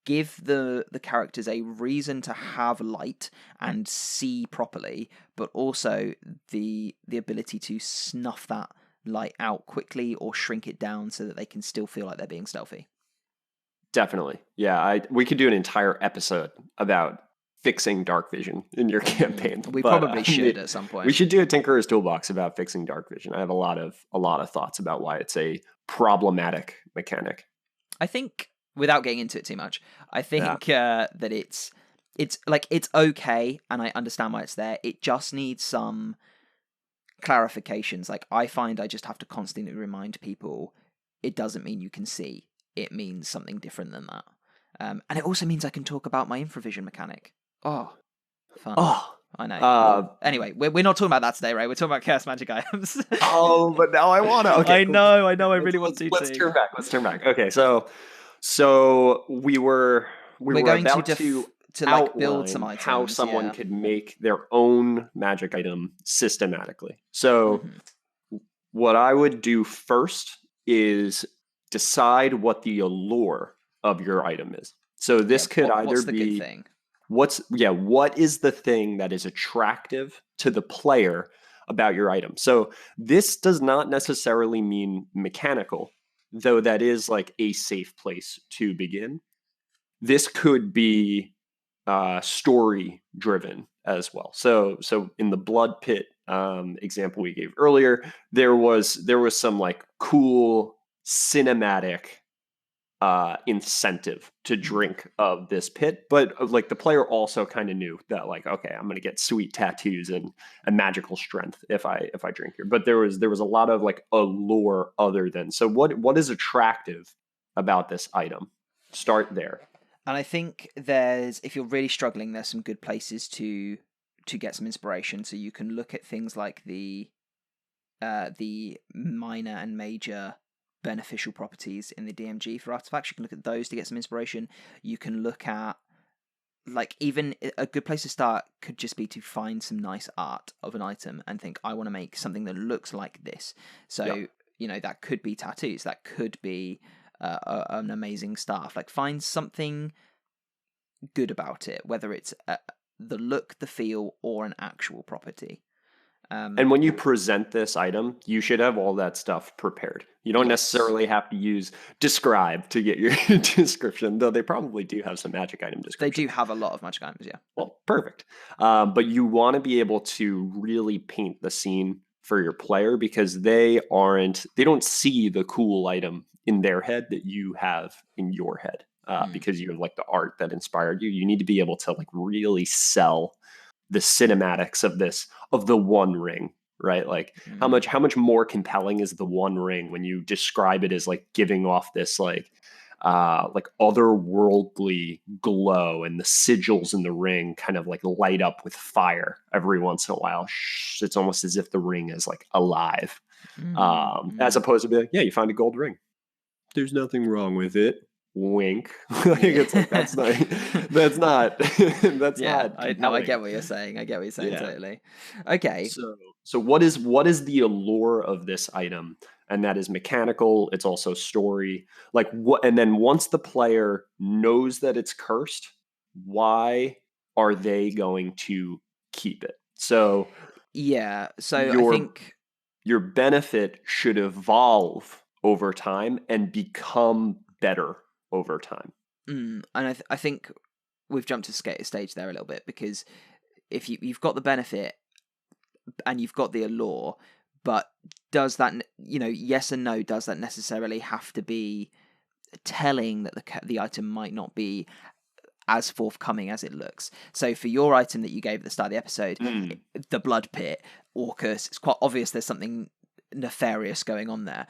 give the characters a reason to have light and see properly, but also the ability to snuff that light out quickly or shrink it down so that they can still feel like they're being stealthy. Definitely. Yeah, we could do an entire episode about fixing dark vision in your campaign. We probably should at some point. We should do a Tinkerer's Toolbox about fixing dark vision. I have a lot of thoughts about why it's a problematic mechanic. I think, without getting into it too much, I think that it's okay, and I understand why it's there. It just needs some clarifications. I find I just have to constantly remind people it doesn't mean you can see. It means something different than that. And it also means I can talk about my infravision mechanic. Oh, fun. Oh, I know. Well, anyway, we're not talking about that today, right? We're talking about chaos magic items. but now I want to. Okay, I cool. know. I really want to. Let's turn back. Let's turn back. Okay, so we're going about to outline build some items, how someone could make their own magic item systematically. So what I would do first is decide what the allure of your item is. So this could either what's the be good thing? What is the thing that is attractive to the player about your item? So this does not necessarily mean mechanical, though that is like a safe place to begin. This could be story driven as well. So in the blood pit example we gave earlier, there was some like cool cinematic incentive to drink of this pit, but like the player also kind of knew that like, okay, I'm gonna get sweet tattoos and magical strength if I drink here. But there was a lot of like allure other than. So what is attractive about this item? Start there. And I think if you're really struggling, there's some good places to get some inspiration. So you can look at things like the minor and major beneficial properties in the DMG for artifacts. You can look at those to get some inspiration. You can look at, like, even a good place to start could just be to find some nice art of an item and think, I want to make something that looks like this. So, that could be tattoos. That could be an amazing staff. Like, find something good about it, whether it's the look, the feel, or an actual property. And when you present this item, you should have all that stuff prepared. You don't necessarily have to use describe to get your description, though they probably do have some magic item description. They do have a lot of magic items, yeah. Well, perfect. But you want to be able to really paint the scene for your player because they don't see the cool item in their head that you have in your head because you have like the art that inspired you. You need to be able to like really sell the cinematics of the One Ring, right? Like how much more compelling is the One Ring when you describe it as like giving off this like otherworldly glow, and the sigils in the ring kind of like light up with fire every once in a while. It's almost as if the ring is like alive, as opposed to be like, yeah, you find a gold ring. There's nothing wrong with it. Wink. It's like that's not I get what you're saying. Totally. Okay. So what is the allure of this item? And that is mechanical. It's also story. Like what? And then once the player knows that it's cursed, why are they going to keep it? So yeah. So I think your benefit should evolve over time and become better over time. And I think we've jumped to stage there a little bit, because if you've got the benefit and you've got the allure, but does that, yes and no, does that necessarily have to be telling that the item might not be as forthcoming as it looks? So for your item that you gave at the start of the episode, the blood pit, Orcus, it's quite obvious there's something nefarious going on there.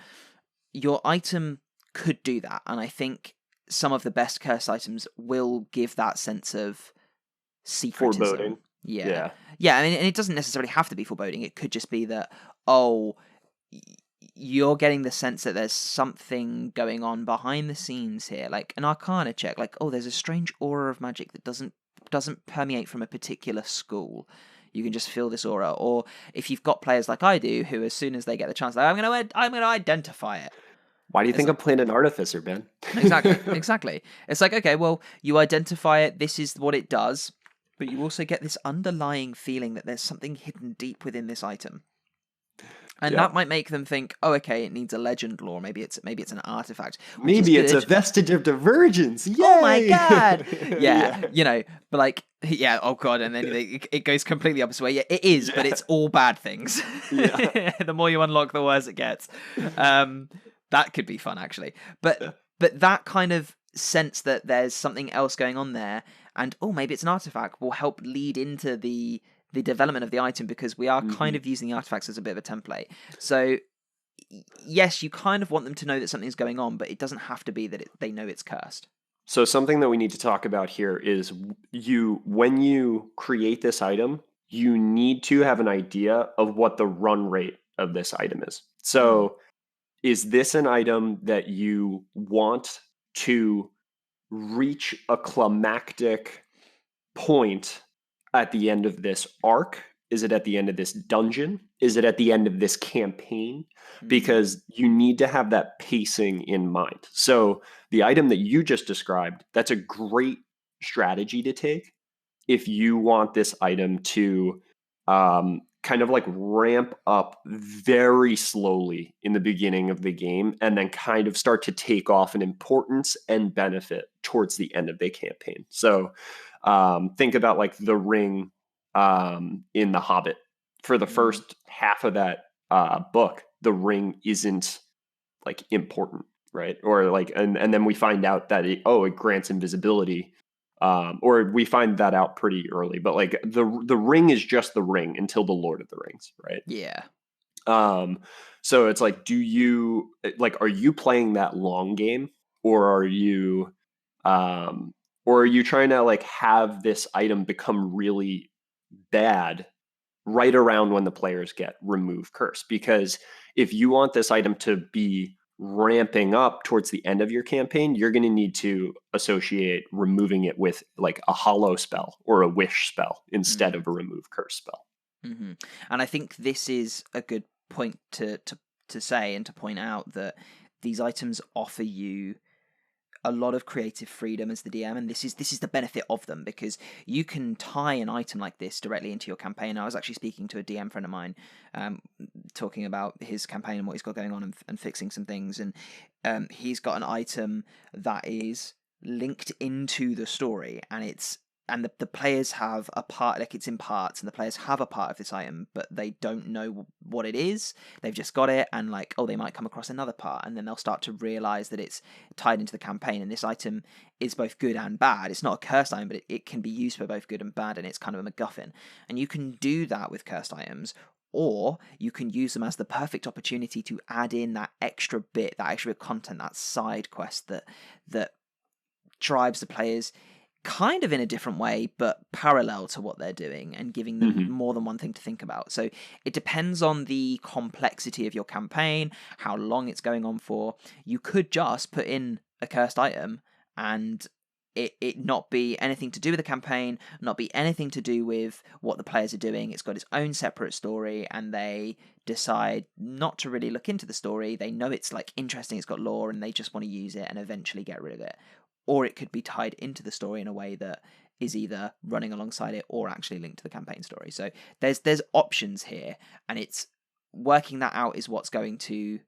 Your item could do that, and I think some of the best curse items will give that sense of secretism. Foreboding. Yeah. I mean, and it doesn't necessarily have to be foreboding. It could just be that, you're getting the sense that there's something going on behind the scenes here, like an arcana check, like, there's a strange aura of magic that doesn't permeate from a particular school. You can just feel this aura. Or if you've got players like I do, who as soon as they get the chance, like, I'm going to identify it. Why do you think I'm playing an artificer, Ben? Exactly. It's like, okay, well, you identify it, this is what it does, but you also get this underlying feeling that there's something hidden deep within this item. And that might make them think, okay, it needs a legend lore. Maybe it's an artifact. Maybe it's a vestige of divergence. Yay! Oh my god! But like, oh god, and then it goes completely opposite way. Yeah, it is, but it's all bad things. The more you unlock, the worse it gets. That could be fun, actually. But that kind of sense that there's something else going on there, and maybe it's an artifact, will help lead into the development of the item, because we are kind of using the artifacts as a bit of a template. So yes, you kind of want them to know that something's going on, but it doesn't have to be that they know it's cursed. So something that we need to talk about here is when you create this item, you need to have an idea of what the run rate of this item is. So is this an item that you want to reach a climactic point at the end of this arc? Is it at the end of this dungeon? Is it at the end of this campaign? Because you need to have that pacing in mind. So the item that you just described, that's a great strategy to take if you want this item to kind of like ramp up very slowly in the beginning of the game and then kind of start to take off in importance and benefit towards the end of the campaign. So think about like the ring in The Hobbit. For the first half of that book, the ring isn't like important, right? Or like, and then we find out that it grants invisibility, or we find that out pretty early. But like the ring is just the ring until the Lord of the Rings, right? Yeah. So it's like, are you playing that long game, or are you trying to like have this item become really bad right around when the players get remove curse? Because if you want this item to be ramping up towards the end of your campaign, you're going to need to associate removing it with like a hollow spell or a wish spell instead of a remove curse spell. And I think this is a good point to say and to point out that these items offer you a lot of creative freedom as the DM, and this is the benefit of them, because you can tie an item like this directly into your campaign. I was actually speaking to a DM friend of mine, talking about his campaign and what he's got going on, and fixing some things, and he's got an item that is linked into the story, and the players have a part, like it's in parts, and the players have a part of this item, but they don't know what it is. They've just got it, and like, they might come across another part, and then they'll start to realize that it's tied into the campaign, and this item is both good and bad. It's not a cursed item, but it can be used for both good and bad, and it's kind of a MacGuffin. And you can do that with cursed items, or you can use them as the perfect opportunity to add in that extra bit, that extra content, that side quest that drives the players kind of in a different way, but parallel to what they're doing, and giving them more than one thing to think about. So it depends on the complexity of your campaign, how long it's going on for. You could just put in a cursed item and it not be anything to do with the campaign, not be anything to do with what the players are doing. It's got its own separate story, and they decide not to really look into the story. They know it's like interesting, it's got lore, and they just want to use it and eventually get rid of it. Or it could be tied into the story in a way that is either running alongside it or actually linked to the campaign story. So there's options here, and it's working that out is what's going to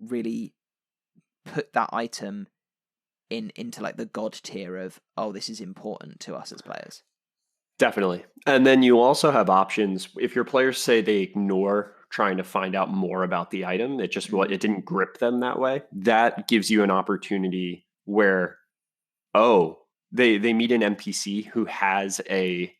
really put that item into like the god tier of, this is important to us as players. Definitely. And then you also have options if your players say they ignore trying to find out more about the item, it just it didn't grip them that way. That gives you an opportunity where they meet an NPC who has the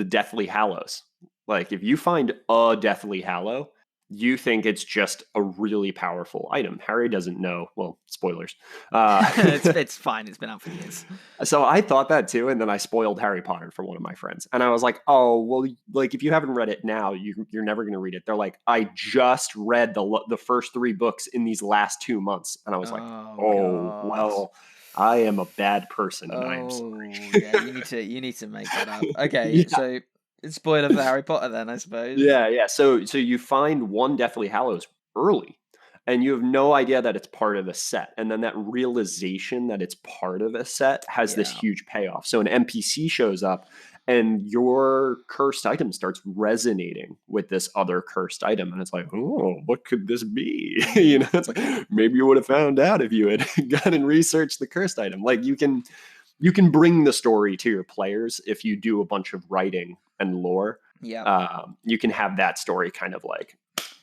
Deathly Hallows. Like if you find a Deathly Hallow, you think it's just a really powerful item. Harry doesn't know. Well, spoilers. It's fine. It's been out for years. So I thought that too, and then I spoiled Harry Potter for one of my friends, and I was like, "Oh, well, like if you haven't read it now, you're never going to read it." They're like, "I just read the first 3 books in these last 2 months," and I was like, "Oh, well, I am a bad person, and I am sorry." Yeah, you need to make that up. Okay, so spoiler for Harry Potter then, I suppose. Yeah. So you find one Deathly Hallows early, and you have no idea that it's part of a set. And then that realization that it's part of a set has this huge payoff. So an NPC shows up, and your cursed item starts resonating with this other cursed item. And it's like, oh, what could this be? It's like, maybe you would have found out if you had gone and researched the cursed item. Like you can bring the story to your players if you do a bunch of writing and lore. Yeah. You can have that story kind of like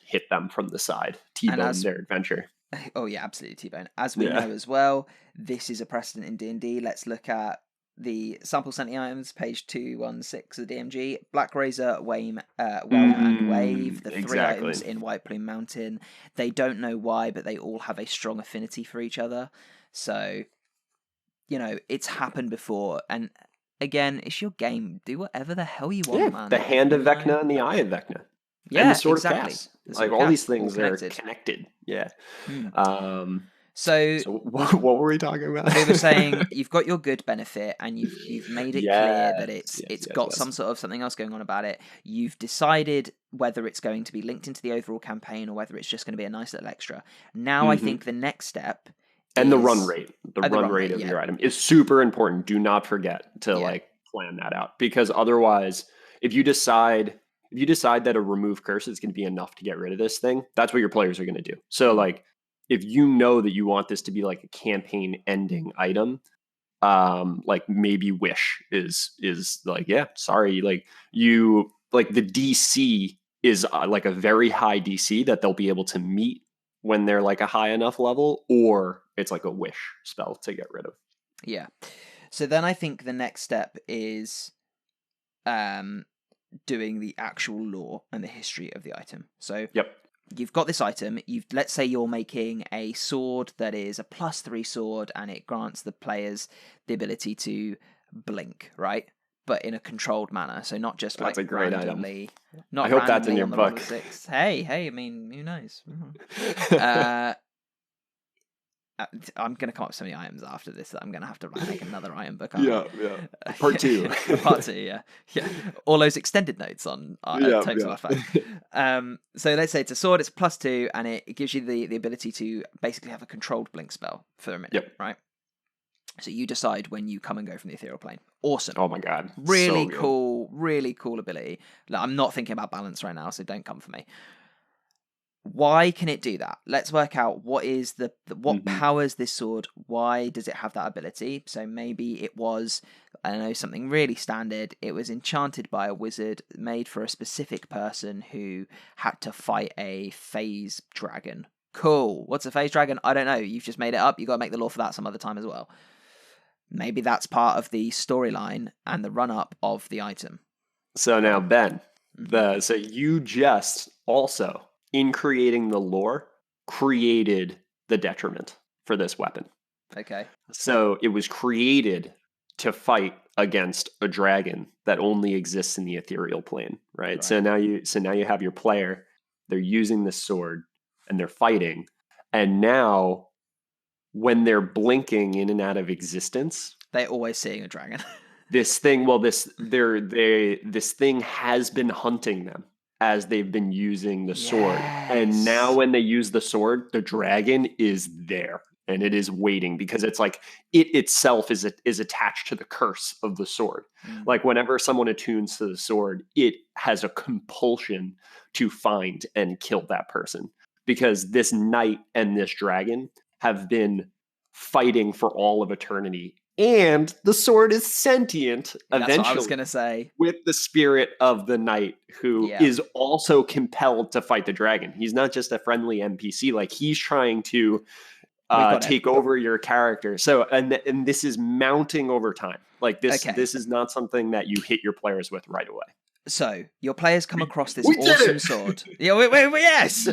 hit them from the side, T-bone their adventure. Oh yeah, absolutely T-bone. As we know as well, this is a precedent in D&D. Let's look at the sample sent the items, page 216 of the DMG. Black Razor, Whelm, and Wave, the three items in White Plume Mountain. They don't know why, but they all have a strong affinity for each other. So, it's happened before. And again, it's your game. Do whatever the hell you want, man. The Hand of Vecna and the Eye of Vecna. Yeah, and the Sword exactly. of Cass. All these things are connected. Yeah. So what were we talking about? We were saying you've got your good benefit, and you've made it clear that it's got some sort of something else going on about it. You've decided whether it's going to be linked into the overall campaign or whether it's just going to be a nice little extra. Now I think the next step the run rate. The run rate of your item is super important. Do not forget to plan that out, because otherwise, if you decide that a remove curse is going to be enough to get rid of this thing, that's what your players are going to do. So if you know that you want this to be like a campaign ending item, maybe Wish is sorry, the DC is like a very high DC that they'll be able to meet when they're like a high enough level, or it's like a Wish spell to get rid of. Yeah. So then I think the next step is doing the actual lore and the history of the item. So you've got this item. Let's say you're making a sword that is a +3 sword, and it grants the players the ability to blink, right? But in a controlled manner, so not just that's a great randomly. Item. Not I hope that's in your book. Hey, I mean, who knows? I'm going to come up with so many items after this that I'm going to have to make another item book. Part 2. Part 2, yeah. All those extended notes on Tomes of Artifacts. So let's say it's a sword, it's +2, and it gives you the ability to basically have a controlled blink spell for a minute, right? So you decide when you come and go from the ethereal plane. Awesome. Oh my god. Really cool ability. I'm not thinking about balance right now, so don't come for me. Why can it do that? Let's work out what is what powers this sword. Why does it have that ability? So maybe it was, I don't know, something really standard. It was enchanted by a wizard, made for a specific person who had to fight a phase dragon. Cool. What's a phase dragon? I don't know. You've just made it up. You got to make the lore for that some other time as well. Maybe that's part of the storyline and the run-up of the item. So now, Ben, so you just also, in creating the lore, created the detriment for this weapon. Okay. So it was created to fight against a dragon that only exists in the ethereal plane, right? So now you have your player, they're using this sword and they're fighting, and now when they're blinking in and out of existence, they're always seeing a dragon. This thing has been hunting them as they've been using the sword. And now when they use the sword, the dragon is there and it is waiting, because it's like it itself is attached to the curse of the sword. Like whenever someone attunes to the sword, it has a compulsion to find and kill that person, because this knight and this dragon have been fighting for all of eternity. And the sword is sentient eventually. That's what I was going to say. With the spirit of the knight, who is also compelled to fight the dragon. He's not just a friendly NPC. Like, he's trying to take over your character. So, and this is mounting over time. Like, this is not something that you hit your players with right away. So your players come across this awesome sword. Yes.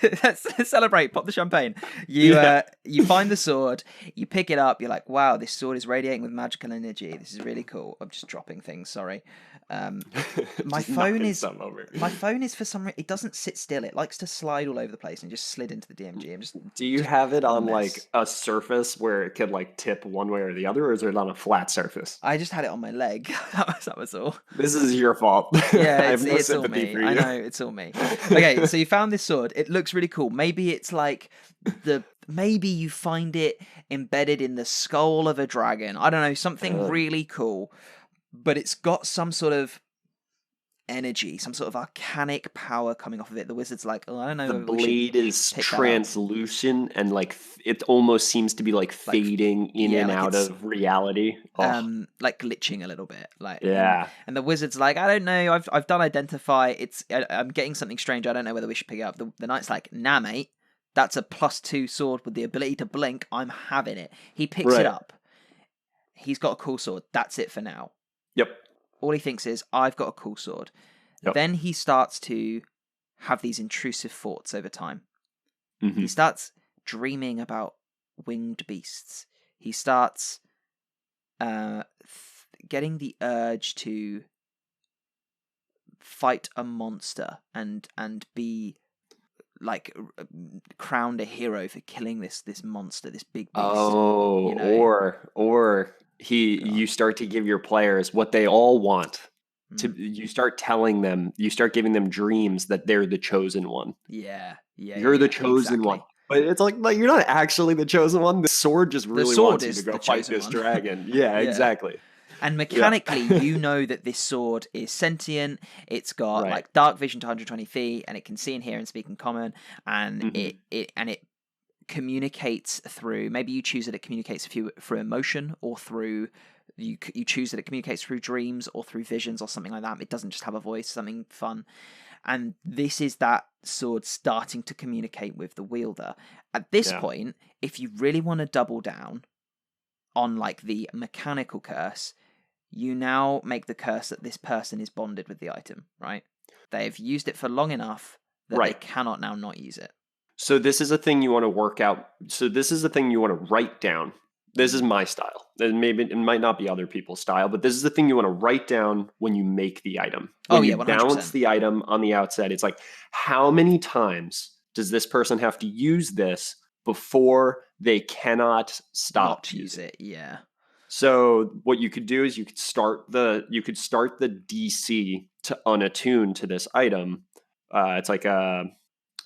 Let's celebrate. Pop the champagne. You find the sword. You pick it up. You're like, wow, this sword is radiating with magical energy. This is really cool. I'm just dropping things. Sorry. My phone is for some reason, it doesn't sit still. It likes to slide all over the place, and just slid into the DMG. Do you have it on like a surface where it could like tip one way or the other, or is it on a flat surface? I just had it on my leg. that was all. This is your fault. Yeah, I have no it's sympathy all me. for you. I know, it's all me. Okay, so you found this sword. It looks really cool. Maybe it's like maybe you find it embedded in the skull of a dragon. I don't know, something really cool. But it's got some sort of energy, some sort of arcanic power coming off of it. The wizard's like, I don't know. The blade is translucent, and like it almost seems to be like fading in and out of reality. Like glitching a little bit. And the wizard's like, I don't know. I've done identify. I'm getting something strange. I don't know whether we should pick it up. The knight's like, nah, mate. That's a +2 sword with the ability to blink. I'm having it. He picks it up. he's got a cool sword. That's it for now. Yep. All he thinks is, I've got a cool sword. Yep. Then he starts to have these intrusive thoughts over time. Mm-hmm. He starts dreaming about winged beasts. He starts getting the urge to fight a monster and be like crowned a hero for killing this monster, this big beast. Oh, or you start to give your players what they all want. You start telling them, you start giving them dreams that they're the chosen one. You're the chosen one. But it's like you're not actually the chosen one. The sword just really wants you to go fight this dragon. Yeah, exactly. And mechanically, you know that this sword is sentient. It's got like dark vision to 120 feet, and it can see and hear and speak in common, and it communicates through. Maybe you choose that it communicates through emotion, or through you choose that it communicates through dreams or through visions or something like that. It doesn't just have a voice. Something fun. And this is that sword starting to communicate with the wielder. At this point, if you really want to double down on like the mechanical curse, you now make the curse that this person is bonded with the item, right? They've used it for long enough that they cannot now not use it. So this is a thing you want to work out. So this is a thing you want to write down. This is my style. And maybe it might not be other people's style, but this is the thing you want to write down when you make the item. When you 100%. balance the item on the outset, it's like, how many times does this person have to use this before they cannot stop using it? Yeah. So what you could do is you could start the DC to unattune to this item. It's like a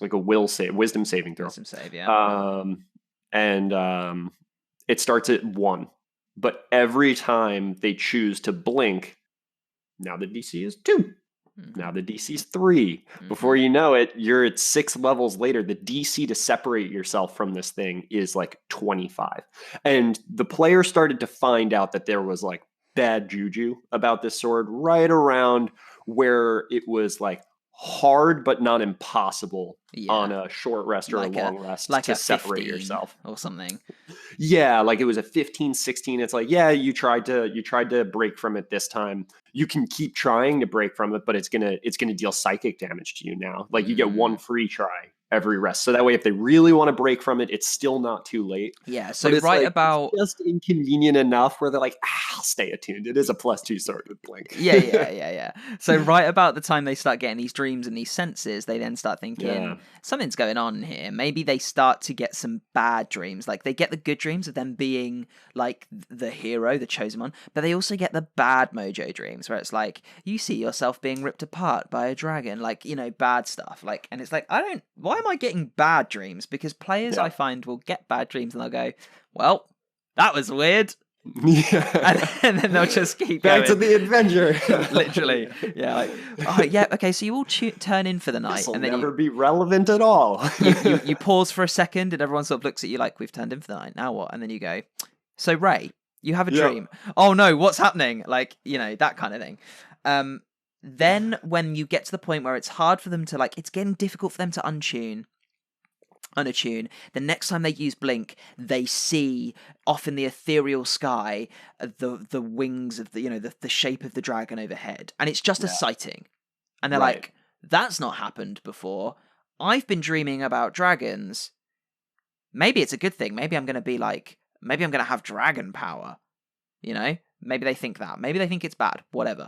wisdom saving throw. Wisdom save, yeah. It starts at 1, but every time they choose to blink, now the DC is 2. Now the DC is 3. Before you know it, you're at 6 levels later. The DC to separate yourself from this thing is like 25. And the player started to find out that there was like bad juju about this sword right around where it was like hard but not impossible on a short rest or like a long rest to separate yourself or something. Yeah, like it was a 15, 16. It's like, yeah, you tried to break from it this time. You can keep trying to break from it, but it's gonna deal psychic damage to you now. Like you get 1 free try every rest. So that way, if they really want to break from it, it's still not too late. Yeah. So it's just inconvenient enough where they're like, I'll stay attuned. It is a +2 sword with blink. Yeah. So right about the time they start getting these dreams and these senses, they then start thinking something's going on here. Maybe they start to get some bad dreams. Like they get the good dreams of them being like the hero, the chosen one, but they also get the bad mojo dreams where it's like you see yourself being ripped apart by a dragon, like, you know, bad stuff. Like, and it's like, why am I getting bad dreams? Because players I find will get bad dreams and they'll go, well, that was weird. And then they'll just keep back to the adventure. Literally. Yeah. Like, oh yeah, okay, so you all turn in for the night. This'll and then never be relevant at all. you pause for a second and everyone sort of looks at you like, we've turned in for the night, now what? And then you go, so Ray, you have a dream. Oh no, what's happening? Like, you know, that kind of thing. Then when you get to the point where it's hard for them to, like, it's getting difficult for them to unattune, the next time they use blink, they see off in the ethereal sky the wings of the, you know, the shape of the dragon overhead, and it's just a sighting, and they're like, that's not happened before. I've been dreaming about dragons. Maybe it's a good thing. Maybe I'm going to have dragon power. You know, maybe they think that. Maybe they think it's bad. Whatever.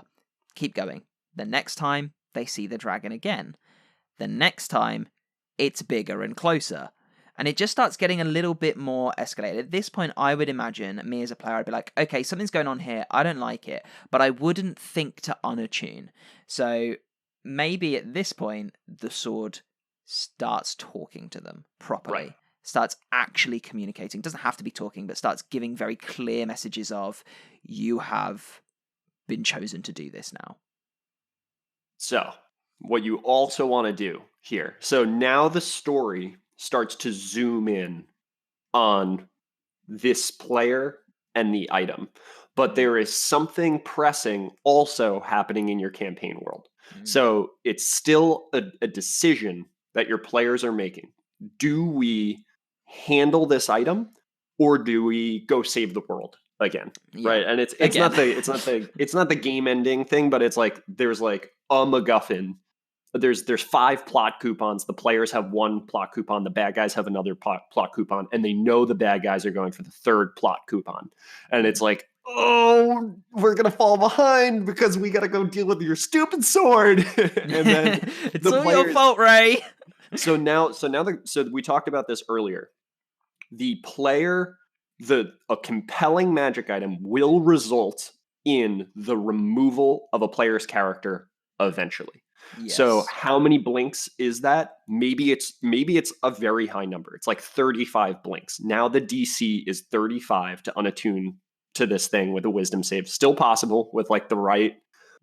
Keep going. The next time they see the dragon again, the next time it's bigger and closer. And it just starts getting a little bit more escalated. At this point, I would imagine, me as a player, I'd be like, okay, something's going on here. I don't like it. But I wouldn't think to unattune. So maybe at this point, the sword starts talking to them properly. Starts actually communicating. Doesn't have to be talking, but starts giving very clear messages of, you have been chosen to do this now. So, what you also want to do here. So now the story starts to zoom in on this player and the item. But there is something pressing also happening in your campaign world. So it's still a decision that your players are making. Do we handle this item or do we go save the world? again, Yeah. right? And it's Again. not the game ending thing, but it's like there's like a MacGuffin. There's 5 plot coupons. The players have 1 plot coupon. The bad guys have another plot coupon, and they know the bad guys are going for the 3rd plot coupon. And it's like, oh, we're gonna fall behind because we gotta go deal with your stupid sword. And then it's all your fault, Ray. So we talked about this earlier. The player, a compelling magic item will result in the removal of a player's character eventually. Yes. So how many blinks is that? Maybe it's a very high number. It's like 35 blinks. Now the DC is 35 to unattune to this thing with a wisdom save. Still possible with like the right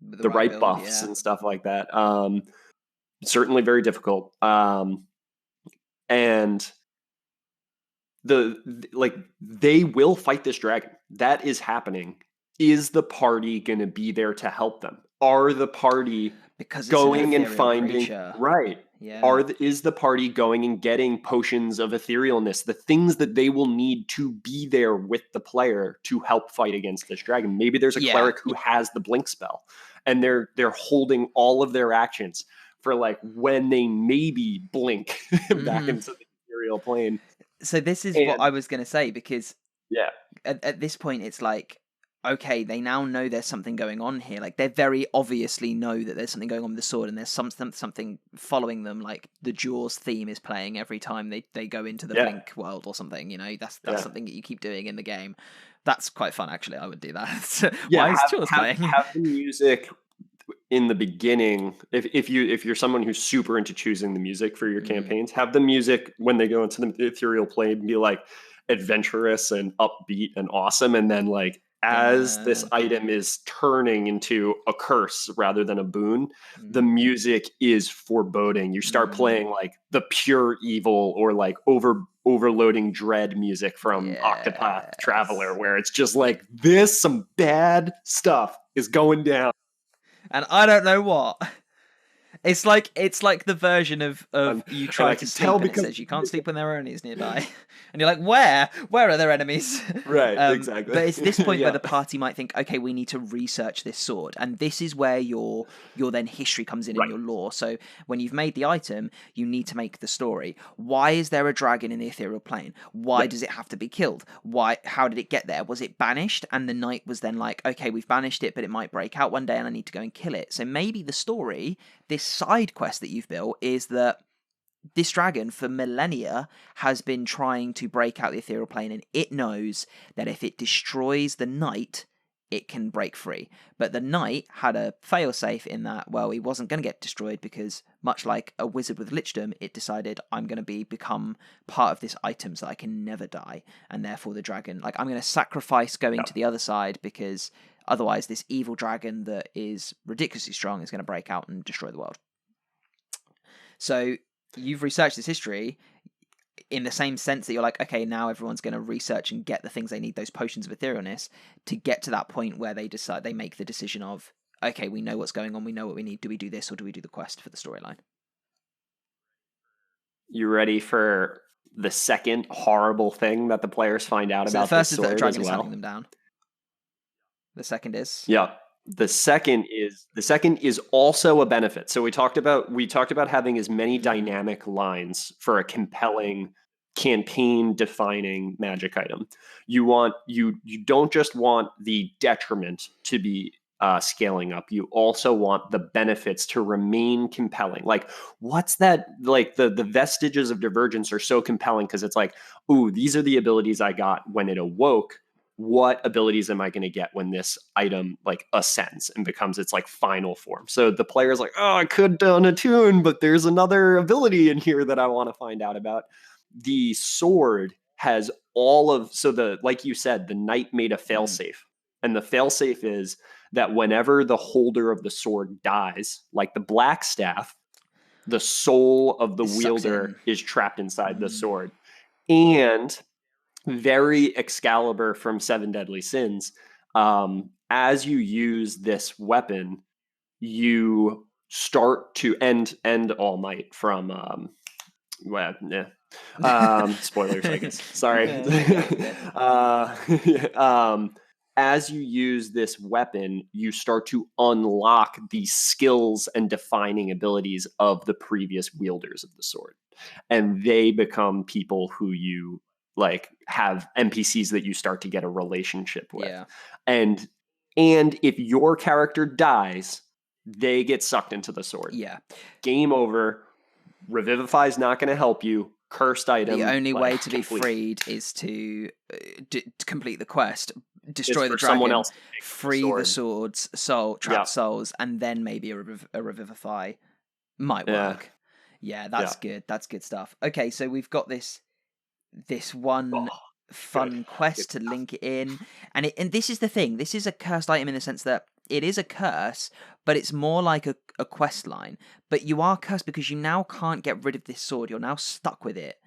build, buffs and stuff like that. Certainly very difficult. And they will fight this dragon. That is happening. Is the party going to be there to help them? Are the party going and finding creature. Right? Yeah. Is the party going and getting potions of etherealness, the things that they will need to be there with the player to help fight against this dragon? Maybe there's a cleric who has the blink spell, and they're holding all of their actions for like when they maybe blink back into the ethereal plane. So this is what I was going to say, because at this point it's like, okay, they now know there's something going on here. Like they very obviously know that there's something going on with the sword, and there's something following them. Like the Jaws theme is playing every time they go into the blink world or something. You know, that's something that you keep doing in the game. That's quite fun, actually. I would do that. Why is Jaws playing? Have the music in the beginning. If you're someone who's super into choosing the music for your campaigns, have the music when they go into the ethereal plane be like adventurous and upbeat and awesome, and then like as this item is turning into a curse rather than a boon, the music is foreboding. You start playing like the pure evil or like overloading dread music from Octopath Traveler, where it's just like some bad stuff is going down. And I don't know what. It's like the version of you try to sleep and it says you can't sleep when there are enemies nearby. And you're like, where? Where are there enemies? Right, exactly. But it's this point where the party might think, okay, we need to research this sword. And this is where your then history comes in your lore. So when you've made the item, you need to make the story. Why is there a dragon in the ethereal plane? Why does it have to be killed? How did it get there? Was it banished? And the knight was then like, okay, we've banished it, but it might break out one day and I need to go and kill it. So maybe the story, this side quest that you've built, is that this dragon for millennia has been trying to break out the ethereal plane, and it knows that if it destroys the knight, it can break free. But the knight had a failsafe in that, well, he wasn't going to get destroyed because, much like a wizard with lichdom, it decided, I'm going to become part of this item so I can never die. And therefore the dragon, like, I'm going to sacrifice going to the other side because otherwise this evil dragon that is ridiculously strong is going to break out and destroy the world. So you've researched this history in the same sense that you're like, okay, now everyone's going to research and get the things they need, those potions of etherealness, to get to that point where they make the decision of, okay, we know what's going on, we know what we need. Do we do this or do we do the quest for the storyline? You ready for the second horrible thing that the players find out about? The first is that the dragon is hunting them down. The second is? Yeah. The second is also a benefit. So we talked about having as many dynamic lines for a compelling campaign defining magic item. You don't just want the detriment to be scaling up. You also want the benefits to remain compelling. Like, what's that? Like the vestiges of divergence are so compelling because it's like, ooh, these are the abilities I got when it awoke. What abilities am I going to get when this item like ascends and becomes its like final form? So the player's like, oh, I could unattune, but there's another ability in here that I want to find out about. The sword has like you said, the knight made a failsafe. And the failsafe is that whenever the holder of the sword dies, like the black staff, the soul of the wielder is trapped inside the sword. And very Excalibur from Seven Deadly Sins, as you use this weapon, you start to end All Might from spoilers, I guess. Sorry. as you use this weapon, you start to unlock the skills and defining abilities of the previous wielders of the sword. And they become people who you like have NPCs that you start to get a relationship with. Yeah. And if your character dies, they get sucked into the sword. Yeah. Game over. Revivify is not going to help you. Cursed item. The only way to be complete. freed is to complete the quest, destroy the someone dragon, else to pick up free the swords, trapped souls, and then maybe a revivify might work. Yeah, that's good. That's good stuff. Okay, so we've got this one fun quest to link it in, and this is the thing. This is a cursed item in the sense that it is a curse, but it's more like a quest line. But you are cursed because you now can't get rid of this sword. You're now stuck with it.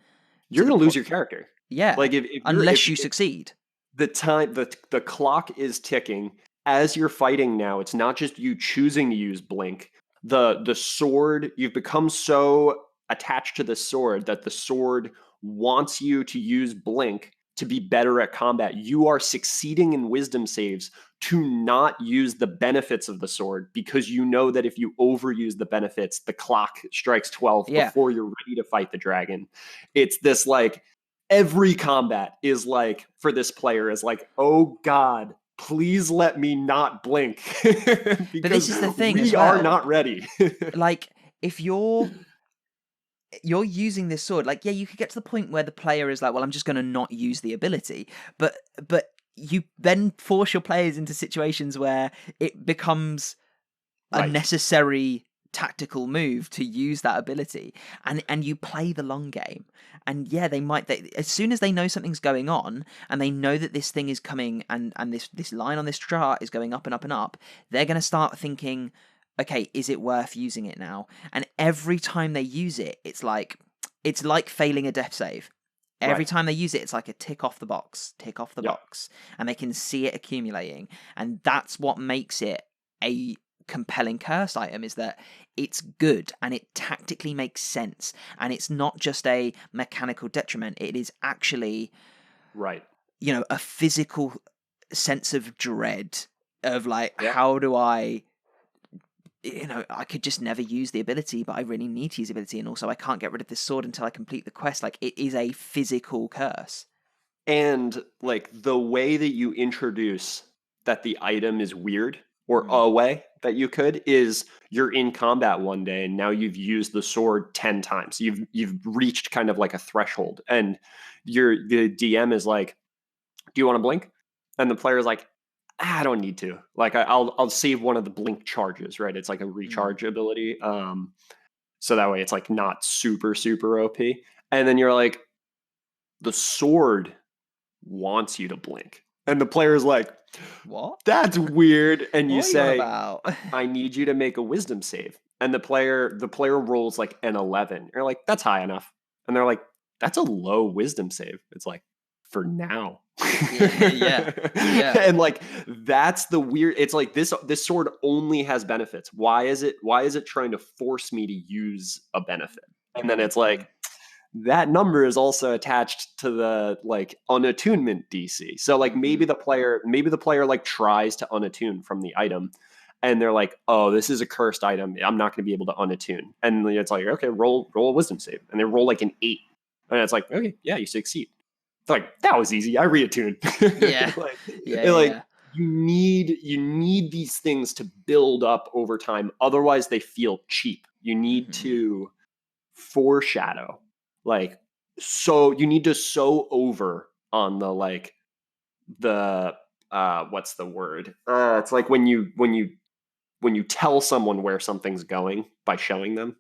You're going to lose your character. Yeah, like unless you succeed. The clock is ticking as you're fighting now. It's not just you choosing to use blink. The sword, you've become so attached to the sword that the sword wants you to use blink to be better at combat. You are succeeding in wisdom saves to not use the benefits of the sword because you know that if you overuse the benefits, the clock strikes 12 before you're ready to fight the dragon. It's this like every combat is like for this player is like, oh God, please let me not blink. Because but this is the thing. We are not ready. Like if you're using this sword, like, yeah, you could get to the point where the player is like, well, I'm just going to not use the ability. But you then force your players into situations where it becomes a necessary tactical move to use that ability. And you play the long game. And yeah, as soon as they know something's going on and they know that this thing is coming and this line on this chart is going up and up and up, they're going to start thinking, okay, is it worth using it now? And every time they use it, it's like failing a death save. Every time they use it, it's like a tick off the box, and they can see it accumulating. And that's what makes it a compelling curse item, is that it's good and it tactically makes sense. And it's not just a mechanical detriment. It is actually, a physical sense of dread of like, how do I could just never use the ability, but I really need to use the ability. And also I can't get rid of this sword until I complete the quest. Like, it is a physical curse. And like the way that you introduce that the item is weird, or a way that you could, is you're in combat one day and now you've used the sword 10 times. You've reached kind of like a threshold, and the DM is like, do you want to blink? And the player is like, I don't need to. Like, I'll save one of the blink charges, right? It's like a recharge ability. So that way it's like not super, super OP. And then you're like, the sword wants you to blink. And the player's like, what? That's weird. And you what say, about? I need you to make a wisdom save. And the player rolls like an 11. You're like, that's high enough. And they're like, that's a low wisdom save. It's like, for now. yeah. And like, that's the weird, it's like this sword only has benefits. Why is it trying to force me to use a benefit? And then it's like, that number is also attached to the like unattunement DC. So like maybe the player like tries to unattune from the item, and they're like, oh, this is a cursed item, I'm not going to be able to unattune. And it's like, okay, roll a wisdom save. And they roll like an 8. And it's like, okay, yeah, you succeed. It's like, that was easy, I reattuned. You need these things to build up over time. Otherwise they feel cheap. You need to foreshadow. Like, so you need to sew over on the like the what's the word? It's like when you tell someone where something's going by showing them.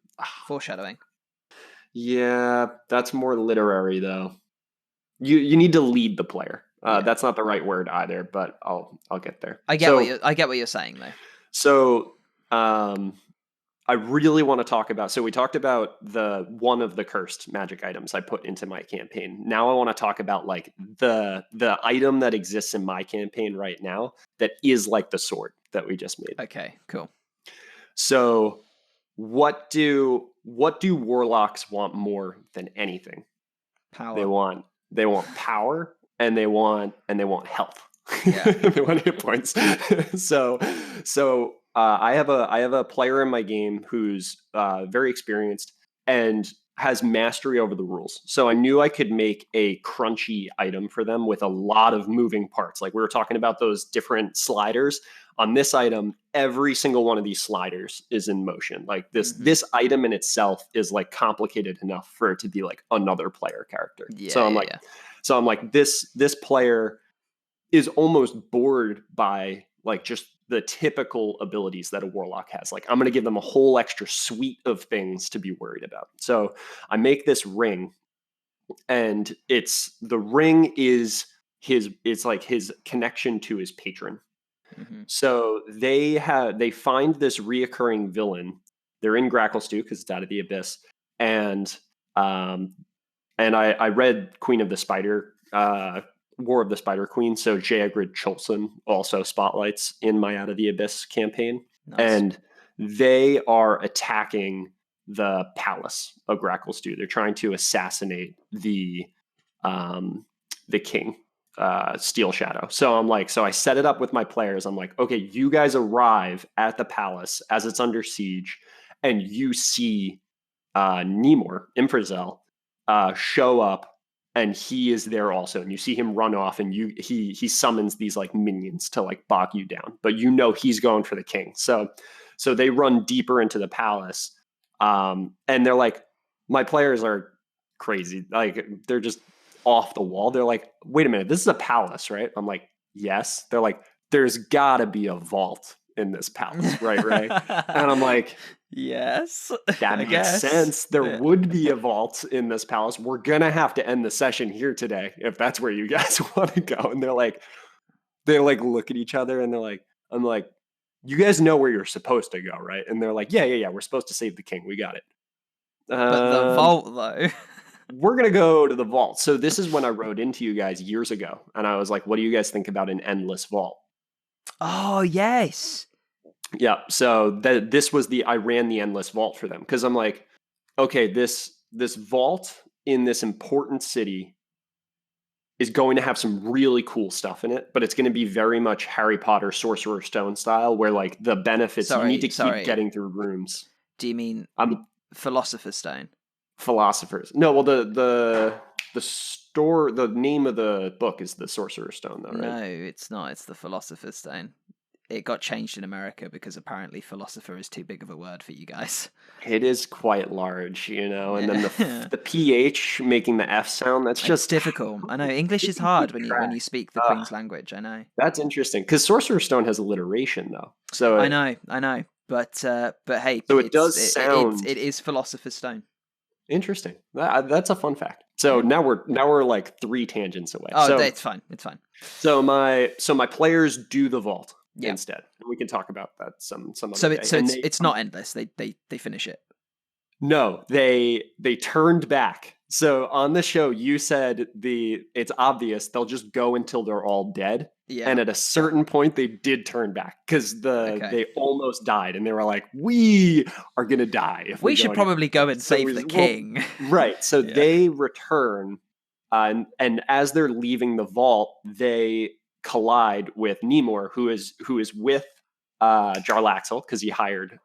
Foreshadowing. Yeah, that's more literary though. You need to lead the player. That's not the right word either, but I'll get there. I get what you're saying though. So I really want to talk about, so we talked about one of the cursed magic items I put into my campaign. Now I want to talk about like the item that exists in my campaign right now that is like the sword that we just made. Okay, cool. So what do warlocks want more than anything? Power. They want power, and they want health. Yeah. 1 hit points. so I have a player in my game who's very experienced and has mastery over the rules. So I knew I could make a crunchy item for them with a lot of moving parts. Like we were talking about those different sliders. On this item, every single one of these sliders is in motion. Like this item in itself is like complicated enough for it to be like another player character. Yeah, so I'm like this player is almost bored by like just the typical abilities that a warlock has. Like I'm going to give them a whole extra suite of things to be worried about. So I make this ring, and the ring is it's like his connection to his patron. So they find this reoccurring villain. They're in Gracklestew because it's out of the abyss, and I read Queen of the Spider, War of the Spider Queen. So Jaegrid Cholson also spotlights in my Out of the Abyss campaign. Nice. And they are attacking the palace of Gracklestew. They're trying to assassinate the king, Steel Shadow. So I set it up with my players. I'm like, okay, you guys arrive at the palace as it's under siege, and you see Nemor, Imfrazel, show up, and he is there also, and you see him run off, and he summons these like minions to like bog you down, but you know he's going for the king. So they run deeper into the palace, and they're like, my players are crazy, like they're just off the wall. They're like, wait a minute, this is a palace, right? I'm like, yes. They're like, there's gotta be a vault in this palace, right? And I'm like, yes, that makes sense. There would be a vault in this palace. We're gonna have to end the session here today if that's where you guys want to go. And they look at each other, and I'm like, you guys know where you're supposed to go, right? And they're like, yeah, we're supposed to save the king. We got it. But the vault, though. We're gonna go to the vault. So this is when I wrote into you guys years ago, and I was like, what do you guys think about an endless vault? Oh, yes. Yeah. So I ran the endless vault for them, because I'm like, okay, this vault in this important city is going to have some really cool stuff in it, but it's going to be very much Harry Potter Sorcerer's Stone style, where like the benefits, you need to keep getting through rooms. Do you mean Philosopher's Stone? Philosophers. No, well, the name of the book is the Sorcerer's Stone, though, right? No, it's not. It's the Philosopher's Stone. It got changed in America because apparently philosopher is too big of a word for you guys. It is quite large, and then the PH making the F sound, that's just difficult. I know English is hard when you speak the Queen's language. I know. That's interesting, because Sorcerer's Stone has alliteration, though. So I know, but hey, so it does sound. It is Philosopher's Stone. Interesting. That's a fun fact. So now we're like 3 tangents away. Oh, so, it's fine. It's fine. So my players do the vault instead. We can talk about that some other day. So it's not endless. They finish it. No, they turned back. So on the show, you said it's obvious they'll just go until they're all dead. Yeah. And at a certain point, they did turn back, because they almost died, and they were like, "We are gonna die. If we should probably go and save the king." Right. So they return, and as they're leaving the vault, they collide with Nemor, who is with Jarlaxle, because he hired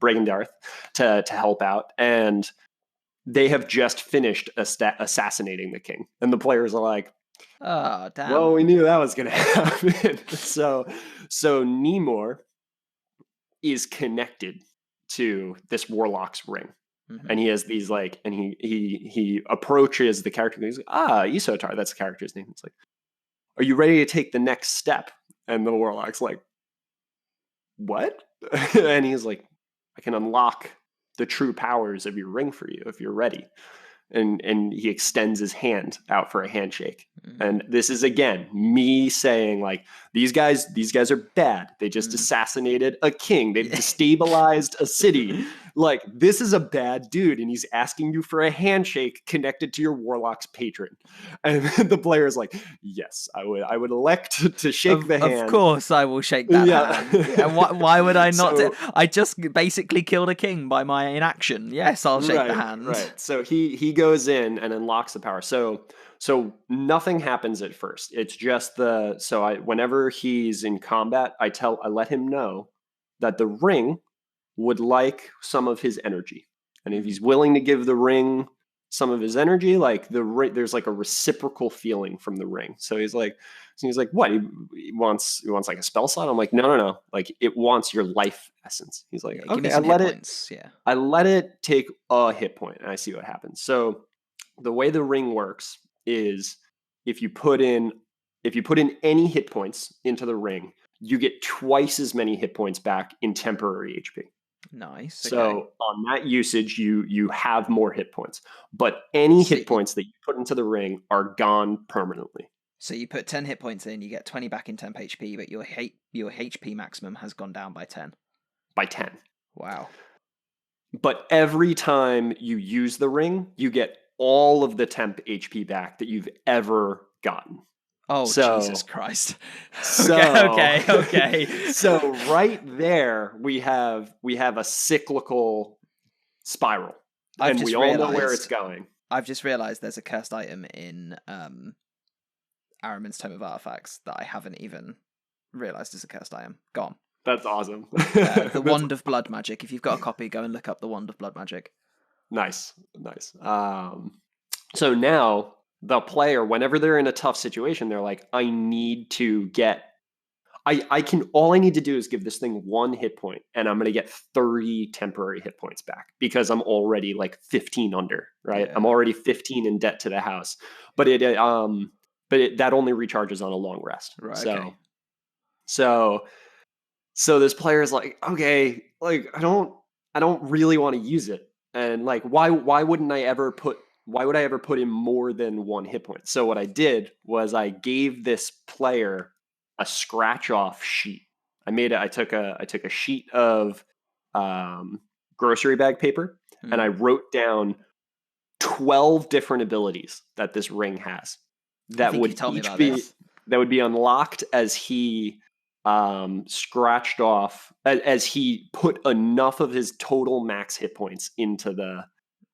Bragendarth to help out, and they have just finished assassinating the king, and the players are like, oh, damn. Well, we knew that was going to happen. So Nemor is connected to this Warlock's ring. And he has these and he approaches the character, and he's like, Isotar, that's the character's name. It's like, are you ready to take the next step? And the Warlock's like, what? And he's like, I can unlock the true powers of your ring for you if you're ready. And he extends his hand out for a handshake. And this is, again, me saying, like, these guys are bad. They just assassinated a king. They've destabilized a city. Like, this is a bad dude, and he's asking you for a handshake connected to your Warlock's patron. And the player is like, yes, I would elect to shake the hand. Of course I will shake that hand. And why would I not? I just basically killed a king by my inaction. Yes, I'll shake the hand. Right. So he goes in and unlocks the power. So So nothing happens at first. It's just whenever he's in combat, I let him know that the ring would like some of his energy. And if he's willing to give the ring some of his energy, like there's like a reciprocal feeling from the ring. So he's like, what? He wants like a spell slot. I'm like, no. Like it wants your life essence. He's like, give me okay, some hit points. Yeah. I let it take a hit point and I see what happens. So the way the ring works is if you put in any hit points into the ring, you get twice as many hit points back in temporary HP. Nice. So on that usage, you have more hit points, but any hit points that you put into the ring are gone permanently. So you put 10 hit points in, you get 20 back in temp HP, but your HP maximum has gone down by 10. By 10. Wow. But every time you use the ring, you get all of the temp HP back that you've ever gotten. Oh, Jesus Christ. So, okay. So right there, we have a cyclical spiral. And we all know where it's going. I've just realized there's a cursed item in Ahriman's Tome of Artifacts that I haven't even realized is a cursed item. Gone. That's awesome. The Wand of Blood Magic. If you've got a copy, go and look up the Wand of Blood Magic. Nice. So now the player, whenever they're in a tough situation, they're like, I need to get, all I need to do is give this thing 1 hit point and I'm going to get 30 temporary hit points back because I'm already like 15 under, right? Yeah. I'm already 15 in debt to the house, but that only recharges on a long rest. Right. So this player is like, okay, like I don't really want to use it. And like, why would I ever put in more than 1 hit point? So what I did was I gave this player a scratch off sheet. I took a sheet of grocery bag paper and I wrote down 12 different abilities that this ring has that would be unlocked as he scratched off as he put enough of his total max hit points into the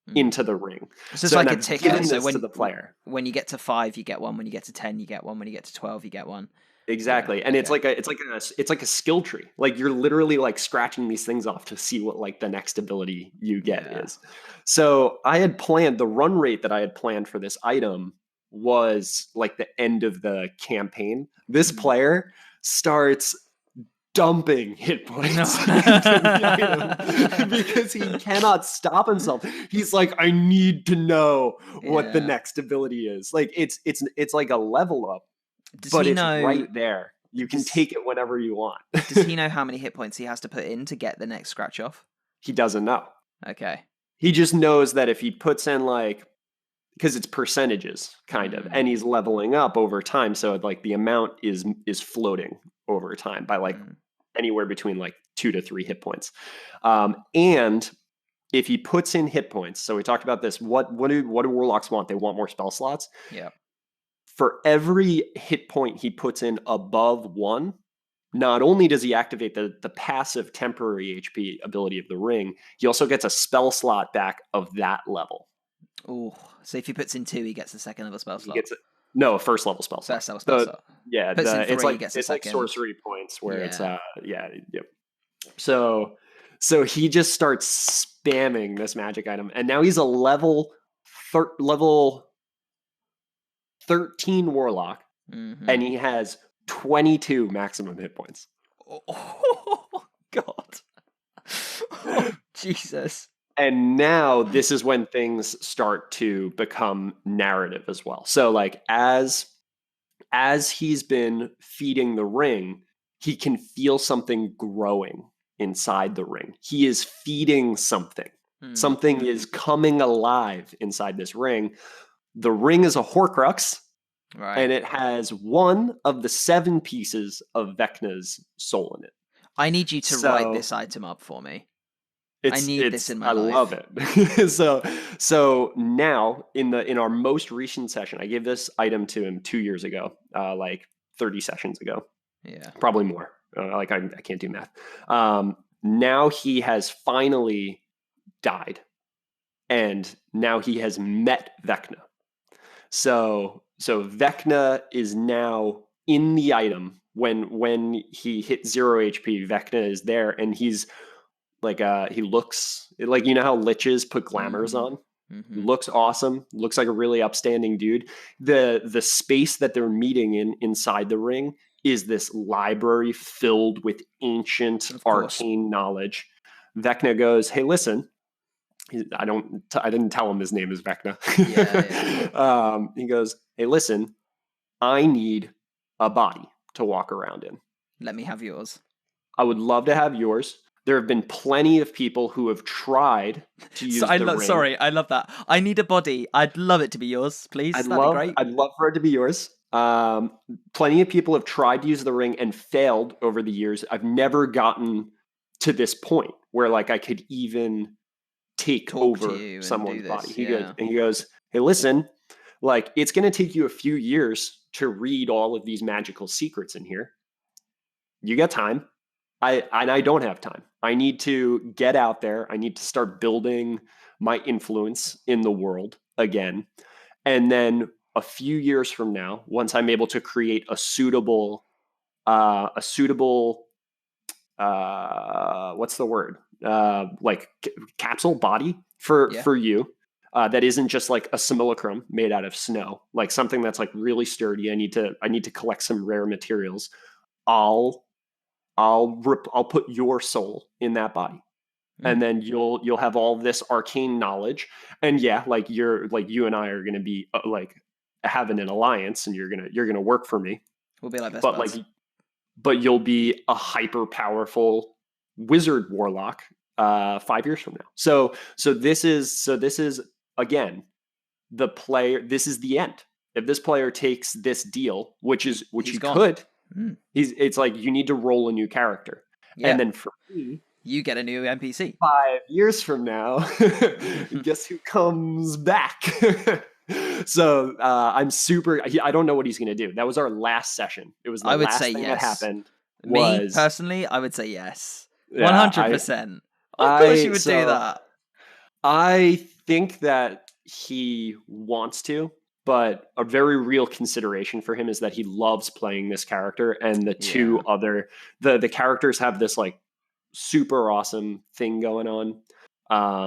ring. So it's like a ticker. So to the player, when you get to 5, you get 1. When you get to 10, you get 1. When you get to 12, you get 1. Exactly. Yeah, and it's like a skill tree. Like you're literally like scratching these things off to see what like the next ability you get is. So I had planned the run rate that I had planned for this item was like the end of the campaign. This player starts dumping hit points into the item because he cannot stop himself. He's like, I need to know what the next ability is. Like it's like a level up. But it's right there. You can take it whenever you want. Does he know how many hit points he has to put in to get the next scratch off? He doesn't know. Okay. He just knows that if he puts in like, because it's percentages kind of, and he's leveling up over time. So like the amount is floating over time by like anywhere between like 2 to 3 hit points. And if he puts in hit points, so we talked about this, what do Warlocks want? They want more spell slots. Yeah. For every hit point he puts in above 1, not only does he activate the passive temporary HP ability of the ring, he also gets a spell slot back of that level. Oh, so if he puts in 2, he gets the second level spell slot. No, first level spell slot. First level spell slot. Yeah, it's like sorcery points where it's So he just starts spamming this magic item, and now he's a level 13 Warlock, and he has 22 maximum hit points. Oh God. Oh, Jesus. And now this is when things start to become narrative as well. So like as he's been feeding the ring, he can feel something growing inside the ring. He is feeding something. Something is coming alive inside this ring. The ring is a Horcrux, right, and it has 1 of the 7 pieces of Vecna's soul in it. I need you to write this item up for me. I need this in my life. I love it. So now in our most recent session, I gave this item to him 2 years ago, like 30 sessions ago. Yeah, probably more. I can't do math. Now he has finally died, and now he has met Vecna. So Vecna is now in the item when he hit 0 HP. Vecna is there, and he's like he looks like, you know how liches put glamours on. Looks awesome. Looks like a really upstanding dude. The space that they're meeting inside the ring is this library filled with ancient arcane knowledge. Vecna goes, "Hey, listen." I didn't tell him his name is Vecna. He goes, "Hey, listen, I need a body to walk around in. Let me have yours. I would love to have yours. There have been plenty of people who have tried to use the ring." Sorry, I love that. I need a body. I'd love it to be yours, please. That'd be great. I'd love for it to be yours. Plenty of people have tried to use the ring and failed over the years. I've never gotten to this point where like I could even take over someone's body. He goes, "Hey, listen, like it's going to take you a few years to read all of these magical secrets in here. You got time. I don't have time. I need to get out there. I need to start building my influence in the world again. And then a few years from now, once I'm able to create a suitable what's the word? Like capsule body for you. That isn't just like a simulacrum made out of snow, like something that's like really sturdy. I need to collect some rare materials. I'll put your soul in that body, and then you'll have all this arcane knowledge. And yeah, like you and I are going to be like having an alliance, and you're gonna work for me. We'll be like best buds. But you'll be a hyper powerful wizard warlock 5 years from now. So this is again the player. This is the end. If this player takes this deal, which he could, it's like you need to roll a new character, and then for me, you get a new NPC 5 years from now. Guess who comes back? So I'm super. I don't know what he's going to do. That was our last session. It was the last thing that happened. Me personally, I would say yes, 100%. Of course, you would do that. I think that he wants to, but a very real consideration for him is that he loves playing this character, and the two other the characters have this like super awesome thing going on.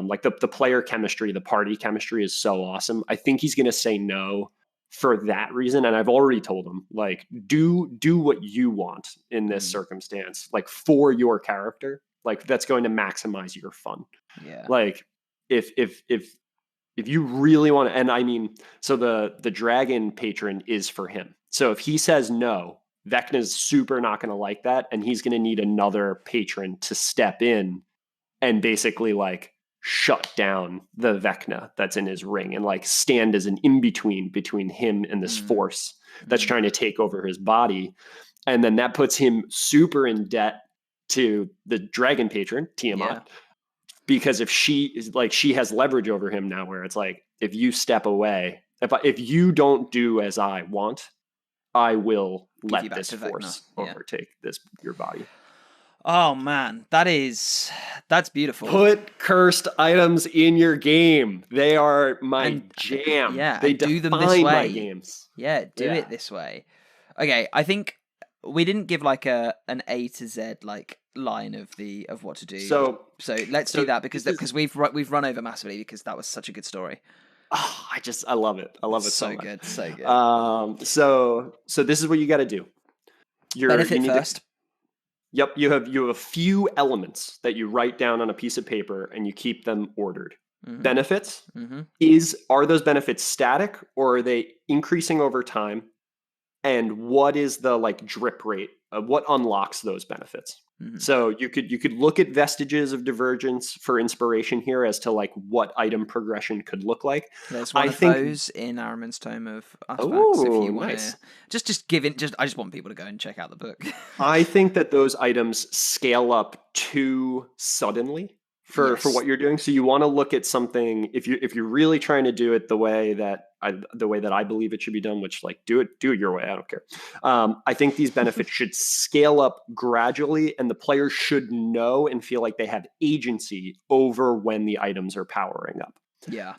Like the player chemistry, the party chemistry is so awesome. I think he's going to say no for that reason. And I've already told him, like, do what you want in this circumstance, like for your character, like that's going to maximize your fun. Yeah. Like if you really want to, and I mean, so the dragon patron is for him. So if he says no, Vecna's super not going to like that. And he's going to need another patron to step in and basically like shut down the Vecna that's in his ring and like stand as an in-between between him and this force that's trying to take over his body. And then that puts him super in debt to the dragon patron, Tiamat, because if she has leverage over him now, where it's like, if you step away, if you don't do as I want, I will let this force overtake your body. Oh man, that's beautiful. Put cursed items in your game. They are my jam. Yeah, they do them this way. My games. Yeah, do it this way. Okay, I think we didn't give like an A to Z like line of what to do. So let's do that because we've run over massively because that was such a good story. Oh, I love it. I love it so much. Good, so good. So this is what you got to do. Benefit first. Yep, you have a few elements that you write down on a piece of paper and you keep them ordered. Benefits are those benefits static or are they increasing over time? And what is the like drip rate of what unlocks those benefits? So you could look at vestiges of divergence for inspiration here as to like what item progression could look like. There's one of those in Ahriman's Tome of Artifacts. If you want to, I just want people to go and check out the book. I think that those items scale up too suddenly for what you're doing. So you want to look at something if you're really trying to do it the way that I believe it should be done, which like do it your way. I don't care. I think these benefits should scale up gradually, and the player should know and feel like they have agency over when the items are powering up. Yeah.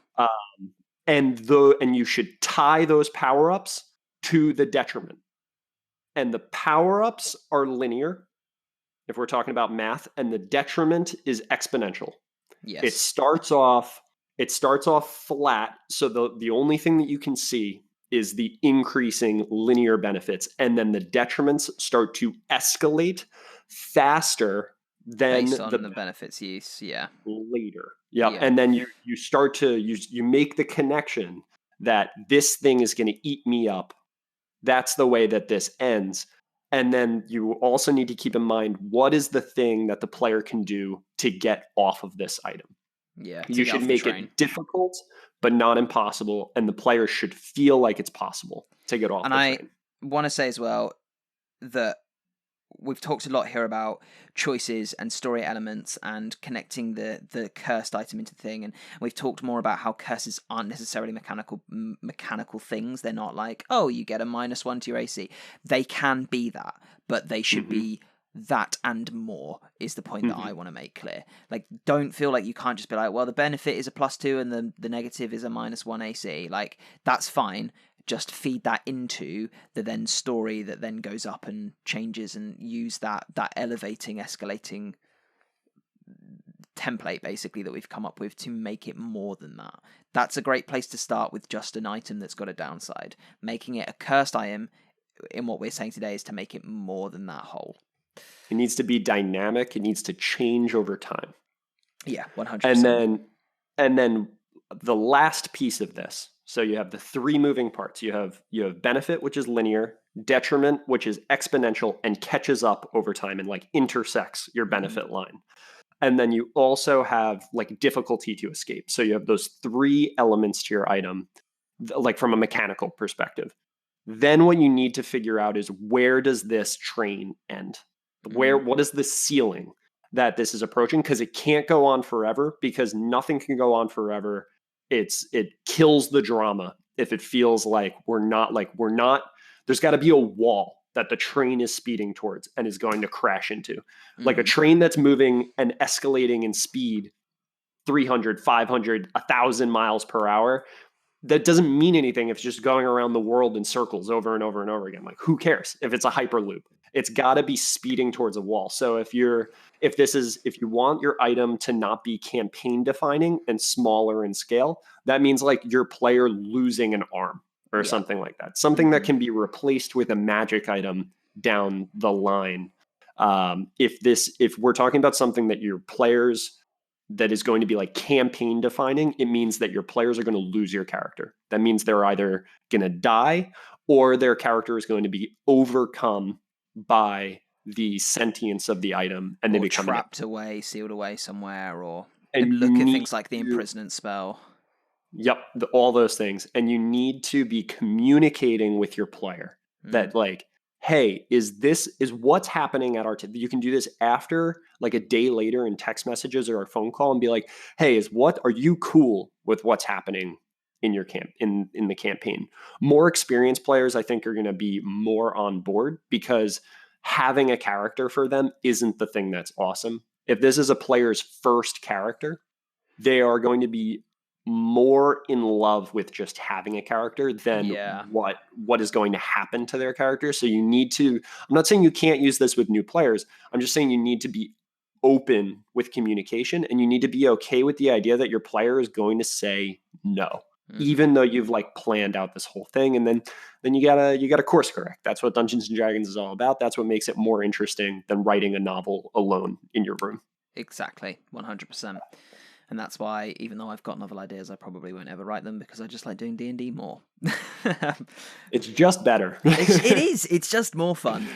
and you should tie those power-ups to the detriment. And the power-ups are linear, if we're talking about math, and the detriment is exponential. Yes. It starts off flat, so the only thing that you can see is the increasing linear benefits, and then the detriments start to escalate faster than based on the benefits use. Later. Yeah. And then you start to you make the connection that this thing is going to eat me up. That's the way that this ends. And then you also need to keep in mind, what is the thing that the player can do to get off of this item? Yeah. You should make it difficult, but not impossible. And the player should feel like it's possible to get off the train. And I want to say as well that we've talked a lot here about choices and story elements and connecting the cursed item into the thing, and we've talked more about how curses aren't necessarily mechanical things. They're not like, oh, you get a -1 to your AC. They can be that, but they should be that and more, is the point that I want to make clear. Like, don't feel like you can't just be like, well, the benefit is a +2 and the negative is a -1 AC. Like, that's fine. Just feed that into the then story that then goes up and changes, and use that elevating, escalating template basically that we've come up with to make it more than that. That's a great place to start with just an item that's got a downside. Making it a cursed item in what we're saying today is to make it more than that whole. It needs to be dynamic. It needs to change over time. Yeah, 100%. And then the last piece of this. So you have the 3 moving parts. You have benefit, which is linear, detriment, which is exponential and catches up over time and like intersects your benefit line. And then you also have like difficulty to escape. So you have those 3 elements to your item, like from a mechanical perspective. Then what you need to figure out is, where does this train end? What is the ceiling that this is approaching? Because it can't go on forever, because nothing can go on forever. It kills the drama if it feels like we're not, there's got to be a wall that the train is speeding towards and is going to crash into. Like a train that's moving and escalating in speed 300, 500, 1,000 miles per hour, that doesn't mean anything if it's just going around the world in circles over and over and over again. Like, who cares if it's a hyperloop? It's got to be speeding towards a wall. So if you want your item to not be campaign defining and smaller in scale, that means like your player losing an arm or something like that. Something that can be replaced with a magic item down the line. If we're talking about something that your players, that is going to be like campaign defining, it means that your players are going to lose your character. That means they're either going to die or their character is going to be overcome by the sentience of the item, and they become trapped away, sealed away somewhere, or look at things like the imprisonment spell. Yep, all those things. And you need to be communicating with your player that like, hey, is what's happening at our you can do this after, like a day later in text messages or a phone call, and be like, hey, are you cool with what's happening in your in the campaign? More experienced players, I think, are going to be more on board, because having a character for them isn't the thing that's awesome. If this is a player's first character, they are going to be more in love with just having a character than what is going to happen to their character. So you need to, I'm not saying you can't use this with new players. I'm just saying you need to be open with communication, and you need to be okay with the idea that your player is going to say no, even though you've like planned out this whole thing. And then you gotta course correct. That's what Dungeons and Dragons is all about. That's what makes it more interesting than writing a novel alone in your room. Exactly. 100%. And that's why, even though I've got novel ideas, I probably won't ever write them, because I just like doing D&D more. It's just better. It is. It's just more fun.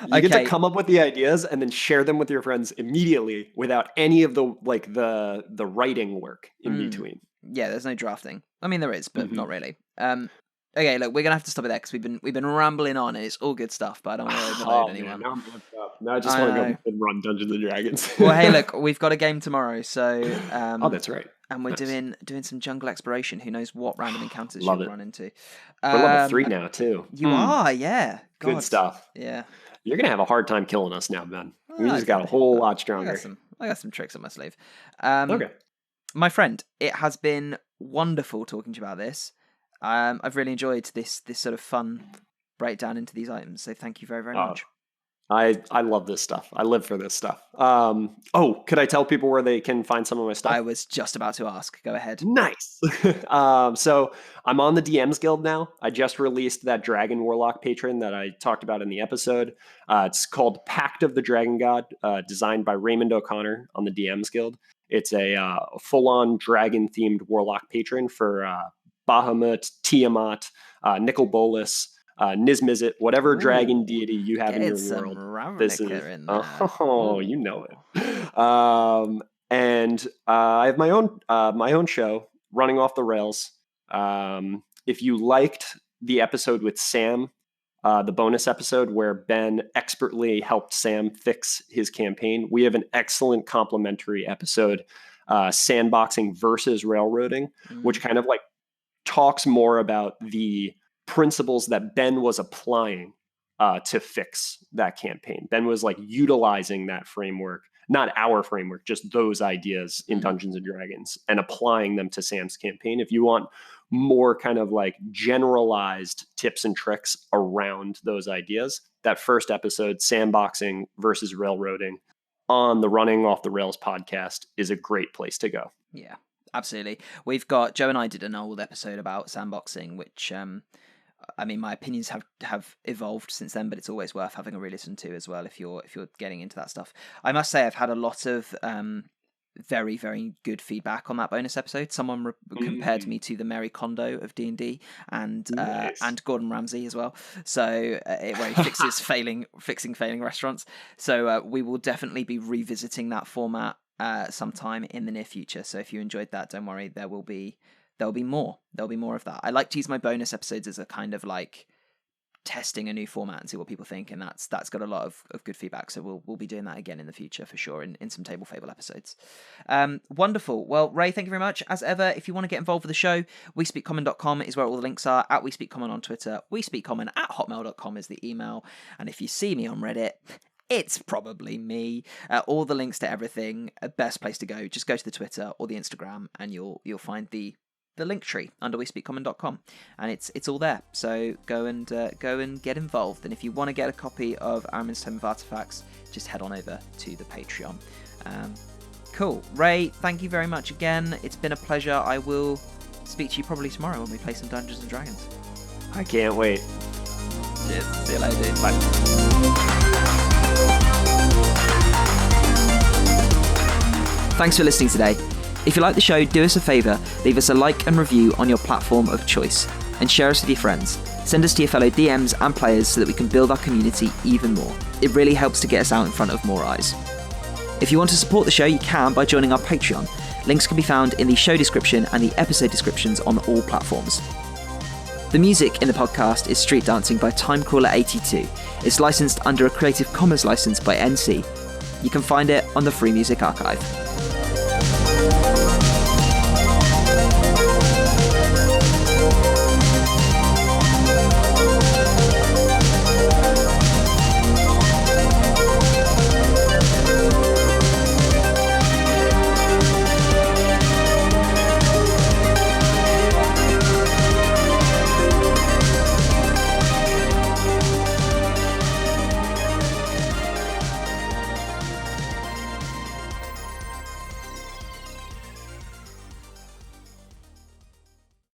You get to come up with the ideas and then share them with your friends immediately without any of the writing work in between. Yeah, there's no drafting. I mean, there is, but not really. Okay, look, we're gonna have to stop it there, because we've been rambling on, and it's all good stuff, but I don't want to overload anyone. Now I'm hooked up. Now I just want to go and run Dungeons and Dragons. Well, hey, look, we've got a game tomorrow, so that's right. And we're doing some jungle exploration. Who knows what random encounters you'll run into? We're level 3 now too. You are, yeah. God. Good stuff. Yeah. You're gonna have a hard time killing us now, Ben. We just got a whole lot stronger. I got some tricks on my sleeve. Okay. My friend, it has been wonderful talking to you about this. I've really enjoyed this sort of fun breakdown into these items. So thank you very, very much. I love this stuff. I live for this stuff. Could I tell people where they can find some of my stuff? I was just about to ask. Go ahead. Nice. So I'm on the DMs Guild now. I just released that Dragon Warlock Patron that I talked about in the episode. It's called Pact of the Dragon God, designed by Raymond O'Connor on the DMs Guild. It's a full-on dragon-themed Warlock Patron for Bahamut, Tiamat, Nicol Bolas, Nismizit, whatever dragon deity you have in your world. This is in there. You know it. And I have my own show running off the rails. If you liked the episode with Sam, the bonus episode where Ben expertly helped Sam fix his campaign, we have an excellent complimentary episode, Sandboxing versus Railroading, which kind of like talks more about the principles that Ben was applying to fix that campaign. Ben was like utilizing that framework, not our framework, just those ideas in Dungeons and Dragons and applying them to Sam's campaign. If you want more kind of like generalized tips and tricks around those ideas, that first episode, Sandboxing versus Railroading, on the Running Off the Rails podcast is a great place to go. Yeah, absolutely. We've got, Joe and I did an old episode about sandboxing, which I mean, my opinions have evolved since then, but it's always worth having a re-listen to as well if you're getting into that stuff. I must say I've had a lot of very, very good feedback on that bonus episode. Someone compared me to the Mary Kondo of D&D and Gordon Ramsay as well. So where he fixes fixing failing restaurants. So we will definitely be revisiting that format sometime in the near future. So if you enjoyed that, don't worry, there'll be more. There'll be more of that. I like to use my bonus episodes as a kind of like testing a new format and see what people think, and that's got a lot of good feedback. So we'll be doing that again in the future for sure in some Table Fable episodes. Wonderful. Well, Ray, thank you very much. As ever, if you want to get involved with the show, WeSpeakCommon.com is where all the links are. At WeSpeakCommon on Twitter, WeSpeakCommon@hotmail.com is the email. And if you see me on Reddit, it's probably me. All the links to everything, best place to go. Just go to the Twitter or the Instagram, and you'll find the link tree under WeSpeakCommon.com, and it's all there. So go and get involved. And if you want to get a copy of Aramin's Tome of Artifacts, just head on over to the Patreon. Cool. Ray, thank you very much again. It's been a pleasure. I will speak to you probably tomorrow when we play some Dungeons and Dragons. I can't wait. Cheers. See you later. Bye. Thanks for listening today. If you like the show, do us a favour, leave us a like and review on your platform of choice, and share us with your friends. Send us to your fellow DMs and players so that we can build our community even more. It really helps to get us out in front of more eyes. If you want to support the show, you can by joining our Patreon. Links can be found in the show description and the episode descriptions on all platforms. The music in the podcast is Street Dancing by Timecrawler82. It's licensed under a Creative Commons license by NC. You can find it on the Free Music Archive.